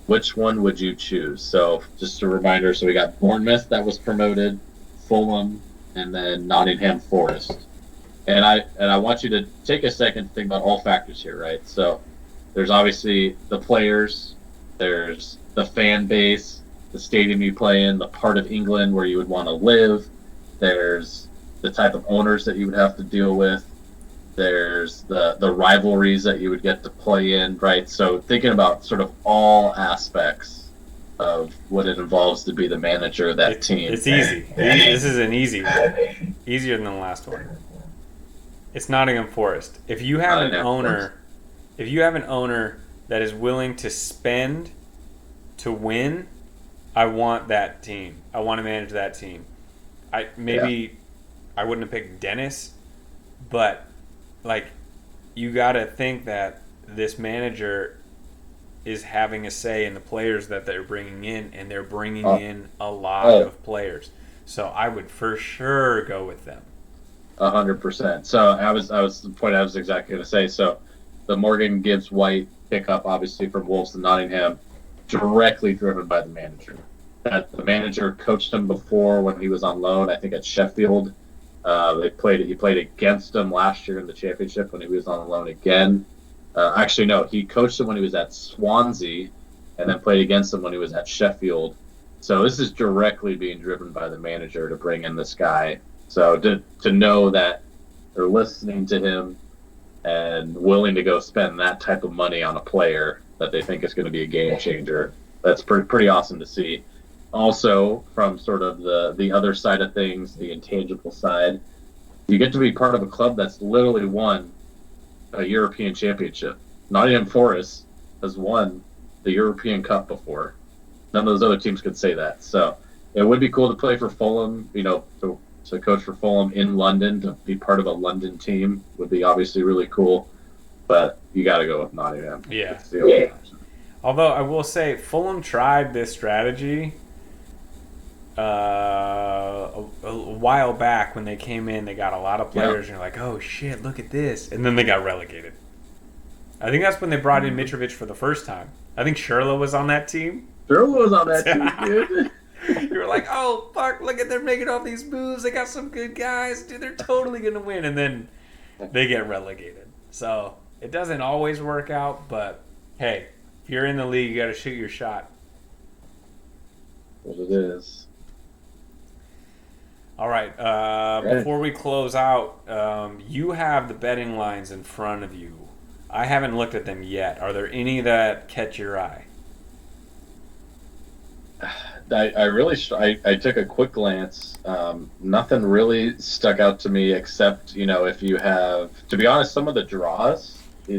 which one would you choose? So just a reminder, so we got Bournemouth that was promoted, Fulham, and then Nottingham Forest. And I want you to take a second to think about all factors here, right? So there's obviously the players, there's the fan base, the stadium you play in, the part of England where you would want to live, there's the type of owners that you would have to deal with, there's the rivalries that you would get to play in, right? So thinking about sort of all aspects of what it involves to be the manager of that team. It's easy. This is an easy one. Easier than the last one. It's Nottingham Forest. If you have an owner that is willing to spend to win, I want that team. I want to manage that team. I wouldn't have picked Dennis, but like you got to think that this manager is having a say in the players that they're bringing in, and they're bringing in a lot of players. So I would for sure go with them. 100%. So I was the point I was exactly going to say. So the Morgan Gibbs White pickup, obviously from Wolves to Nottingham, directly driven by the manager. That the manager coached him before when he was on loan, I think at Sheffield. He played against him last year in the championship when he was on loan again. Actually, no, he coached him when he was at Swansea, and then played against him when he was at Sheffield. So this is directly being driven by the manager to bring in this guy. So to know that they're listening to him and willing to go spend that type of money on a player that they think is going to be a game changer, that's pretty awesome to see. Also, from sort of the other side of things, the intangible side, you get to be part of a club that's literally won a European championship. Nottingham Forest has won the European Cup before. None of those other teams could say that. So it would be cool to play for Fulham, to coach for Fulham in London, to be part of a London team would be obviously really cool. But you got to go with Nottingham. Yeah. It's the only option. Although I will say, Fulham tried this strategy a while back when they came in. They got a lot of players, and you're like, oh shit, look at this. And then they got relegated. I think that's when they brought in Mitrovic for the first time. I think Schürrle was on that team. Schürrle was on that team, dude. You were like, oh, fuck, look at them making all these moves. They got some good guys. Dude, they're totally going to win. And then they get relegated. So it doesn't always work out, but hey, if you're in the league, you got to shoot your shot. What it is. All right. Before we close out, you have the betting lines in front of you. I haven't looked at them yet. Are there any that catch your eye? I took a quick glance. Nothing really stuck out to me except, if you have, to be honest, some of the draws, I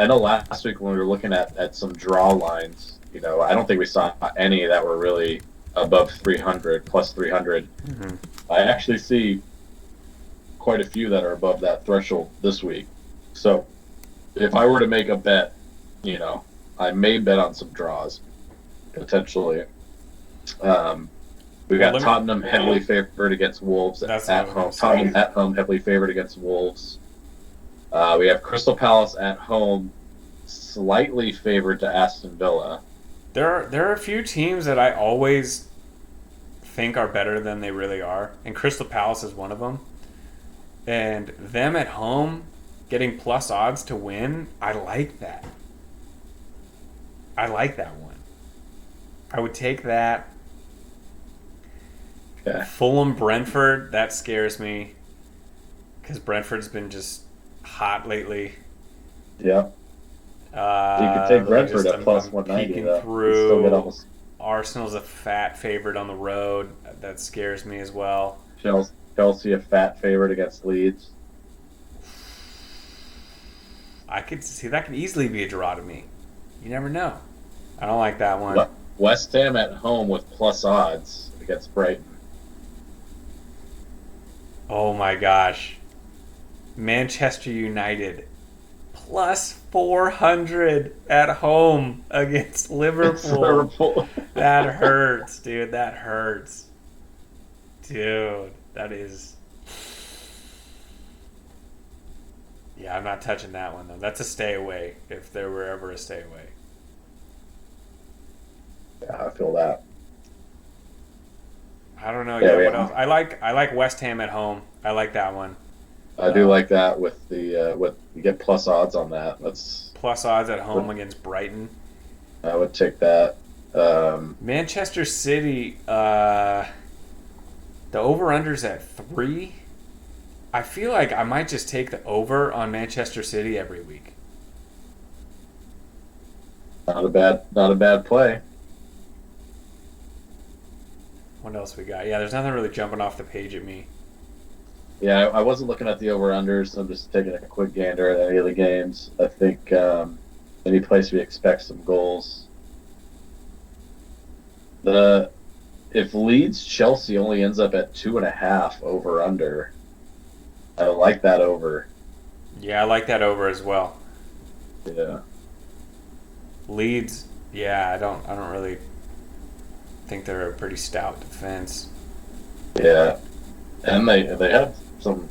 know last week when we were looking at some draw lines, I don't think we saw any that were really above 300, plus 300. Mm-hmm. I actually see quite a few that are above that threshold this week. So if I were to make a bet, I may bet on some draws, potentially. We got Tottenham heavily favored against Wolves at home. Tottenham at home heavily favored against Wolves. We have Crystal Palace at home, slightly favored to Aston Villa. There are a few teams that I always think are better than they really are, and Crystal Palace is one of them. And them at home getting plus odds to win, I like that. I like that one. I would take that. Okay. Fulham Brentford, that scares me because Brentford's been just hot lately. Yeah. You could take Brentford at plus 190 though. Still get almost... Arsenal's a fat favorite on the road. That scares me as well. Chelsea a fat favorite against Leeds. I could see that could easily be a draw to me. You never know. I don't like that one. West Ham at home with plus odds against Brighton. Oh my gosh. Manchester United plus 400 at home against Liverpool. That hurts, dude. That hurts. Dude, that is... Yeah, I'm not touching that one, though. That's a stay away, if there were ever a stay away. Yeah, I feel that. I don't know. Yeah, what else? I like West Ham at home. I like that one. I do like that with you get plus odds on that. That's plus odds at home against Brighton. I would take that. Manchester City, the over-under's at 3. I feel like I might just take the over on Manchester City every week. Not a bad play. What else we got? Yeah, there's nothing really jumping off the page at me. Yeah, I wasn't looking at the over-unders. I'm just taking a quick gander at any of the games. I think any place we expect some goals. If Leeds Chelsea only ends up at 2.5 over-under, I like that over. Yeah, I like that over as well. Yeah. Leeds, yeah, I don't really think they're a pretty stout defense. Yeah. And they have some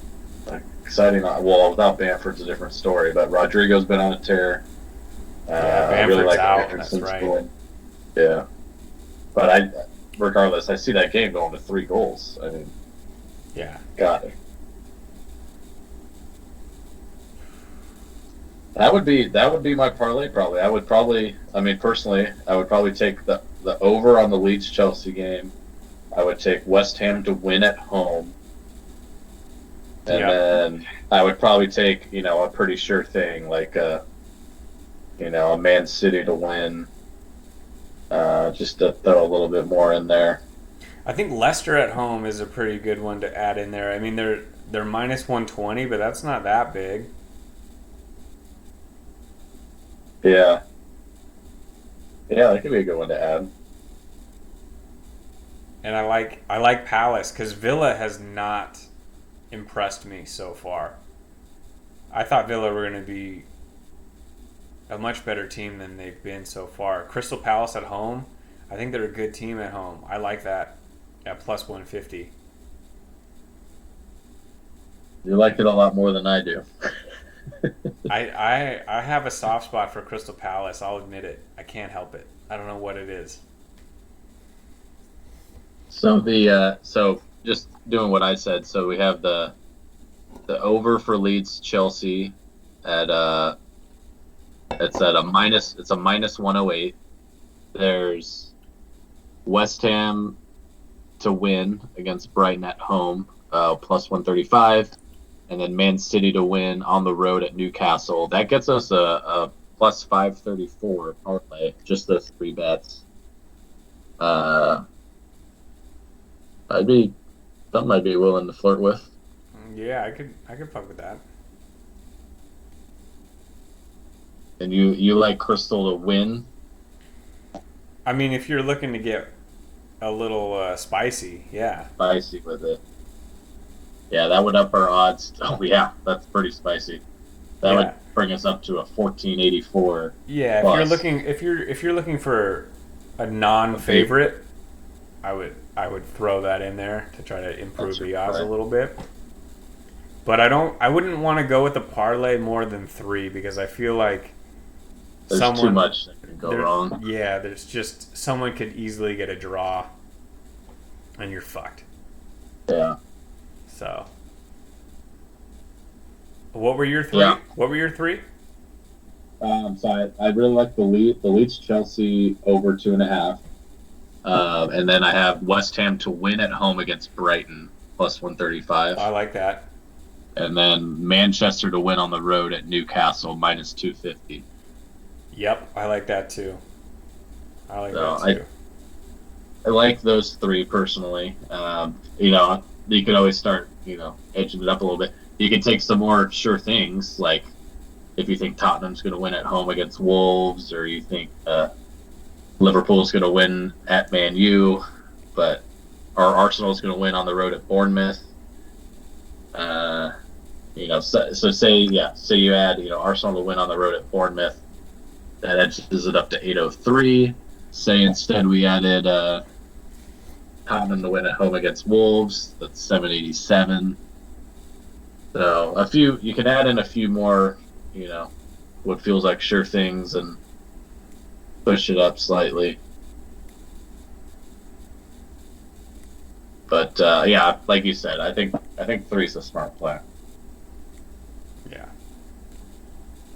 exciting. Well, without Bamford's a different story, but Rodrigo's been on a tear. Yeah, I really Bamford's like out. That's Anderson's right. going. Yeah, but regardless, I see that game going to 3 goals. I mean, Yeah. God, that would be my parlay probably. I mean, personally, I would probably take the over on the Leeds Chelsea game. I would take West Ham to win at home, and Yep. then I would probably take a pretty sure thing like a Man City to win. Just to throw a little bit more in there. I think Leicester at home is a pretty good one to add in there. I mean, they're minus 120, but that's not that big. Yeah, yeah, that could be a good one to add. And I like Palace because Villa has not impressed me so far. I thought Villa were going to be a much better team than they've been so far. Crystal Palace at home, I think they're a good team at home. I like that at plus 150. You like it a lot more than I do. I have a soft spot for Crystal Palace. I'll admit it. I can't help it. I don't know what it is. So just doing what I said. So we have the over for Leeds Chelsea at it's a minus 108. There's West Ham to win against Brighton at home, plus 135, and then Man City to win on the road at Newcastle. That gets us a plus 534 parlay. Just those 3 bets. Uh, I'd be something I'd be willing to flirt with. Yeah, I could fuck with that. And you like Crystal to win? I mean, if you're looking to get a little spicy, yeah. Spicy with it. Yeah, that would up our odds. Oh yeah, that's pretty spicy. That would Yeah. bring us up to a 1484 Yeah, if you're plus. looking if you're looking for a non-favorite, I would throw that in there to try to improve That's your the odds a play. little bit. But I wouldn't want to go with the parlay more than 3 because I feel like There's too someone much that can go wrong. yeah, there's just someone could easily get a draw and you're fucked. Yeah. So, what were your 3? Yeah. What were your 3? So I really like the Leeds Chelsea over 2.5. And then I have West Ham to win at home against Brighton plus 135. I like that. And then Manchester to win on the road at Newcastle minus 250. Yep, I like that too. I like So that too. I like those 3 personally. You could always start, edging it up a little bit. You can take some more sure things, like if you think Tottenham's going to win at home against Wolves, or you think Liverpool's going to win at Man U, or Arsenal's going to win on the road at Bournemouth. So say you add Arsenal to win on the road at Bournemouth, that edges it up to 803. Say instead we added Tottenham to win at home against Wolves, that's 787. So you can add in a few more, what feels like sure things and push it up slightly. But yeah, like you said, I think 3 is a smart play. Yeah.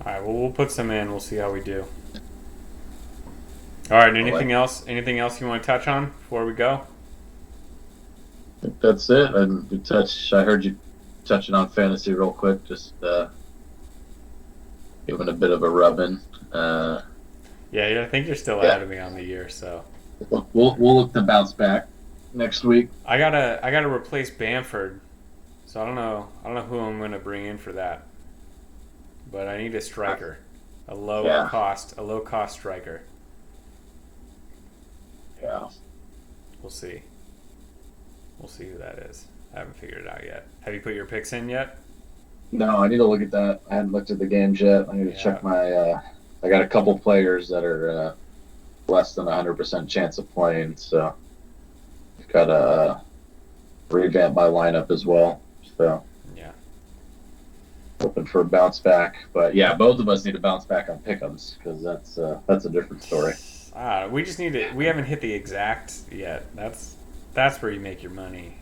All right. Well, we'll put some in. We'll see how we do. All right. Anything else? Anything else you want to touch on before we go? I think that's it. And I heard you touching on fantasy real quick. Just giving a bit of a rub-in. Yeah. I think you're still ahead of me on the year. So We'll look to bounce back next week. I gotta replace Bamford. So I don't know who I'm gonna bring in for that. But I need a striker, a low cost striker. Yeah. We'll see. We'll see who that is. I haven't figured it out yet. Have you put your picks in yet? No, I need to look at that. I hadn't looked at the games yet. I need to check my. I got a couple players that are less than 100% chance of playing, so I've got to revamp my lineup as well. So Yeah. hoping for a bounce back. But yeah, both of us need to bounce back on pick'ems because that's a different story. We just need to. We haven't hit the exact yet. That's where you make your money.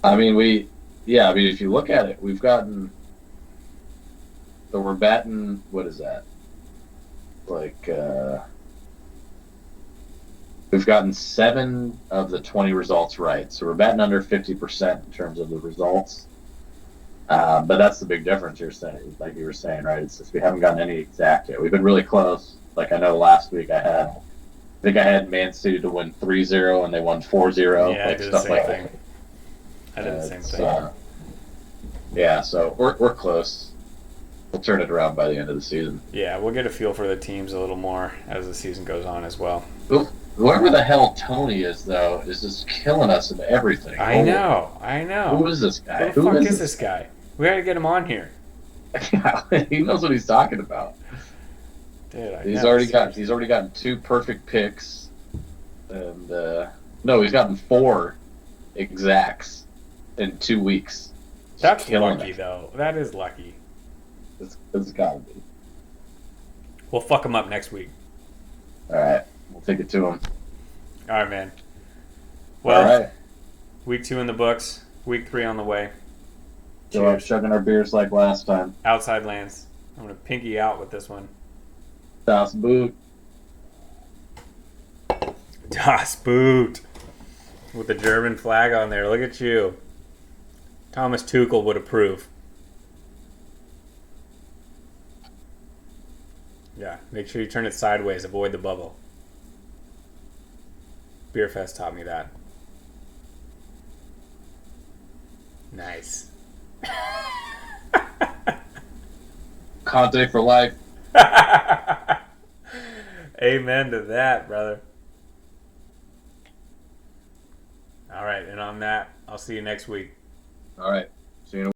I mean, yeah, I mean, if you look at it, we've gotten, so we're batting, what is that? Like, we've gotten 7 of the 20 results right. So we're batting under 50% in terms of the results. But that's the big difference you're saying, like you were saying, right? It's just we haven't gotten any exact yet. We've been really close. Like I know last week I think I had Man City to win 3-0 and they won 4-0, Yeah, I like did the stuff same like thing. that. I did the same thing. Yeah, so we're close. We'll turn it around by the end of the season. Yeah, we'll get a feel for the teams a little more as the season goes on as well. Whoever the hell Tony is, though, is just killing us in everything. I know. Who is this guy? Who the fuck is this guy? We gotta get him on here. Yeah, he knows what he's talking about. Dude, he's already gotten 2 perfect picks, and no, he's gotten 4 exacts in 2 weeks. That's lucky, though. That is lucky. It's gotta be. We'll fuck him up next week. All right, we'll take it to him. All right, man. Well, all right. Week 2 in the books. Week 3 on the way. Go out chugging our beers like last time. Outside lands. I'm gonna pinky out with this one. Das Boot. Das Boot. With the German flag on there. Look at you. Thomas Tuchel would approve. Yeah, make sure you turn it sideways. Avoid the bubble. Beer Fest taught me that. Nice. Conte for life. Amen to that, brother. All right, and on that, I'll see you next week. All right. See you in a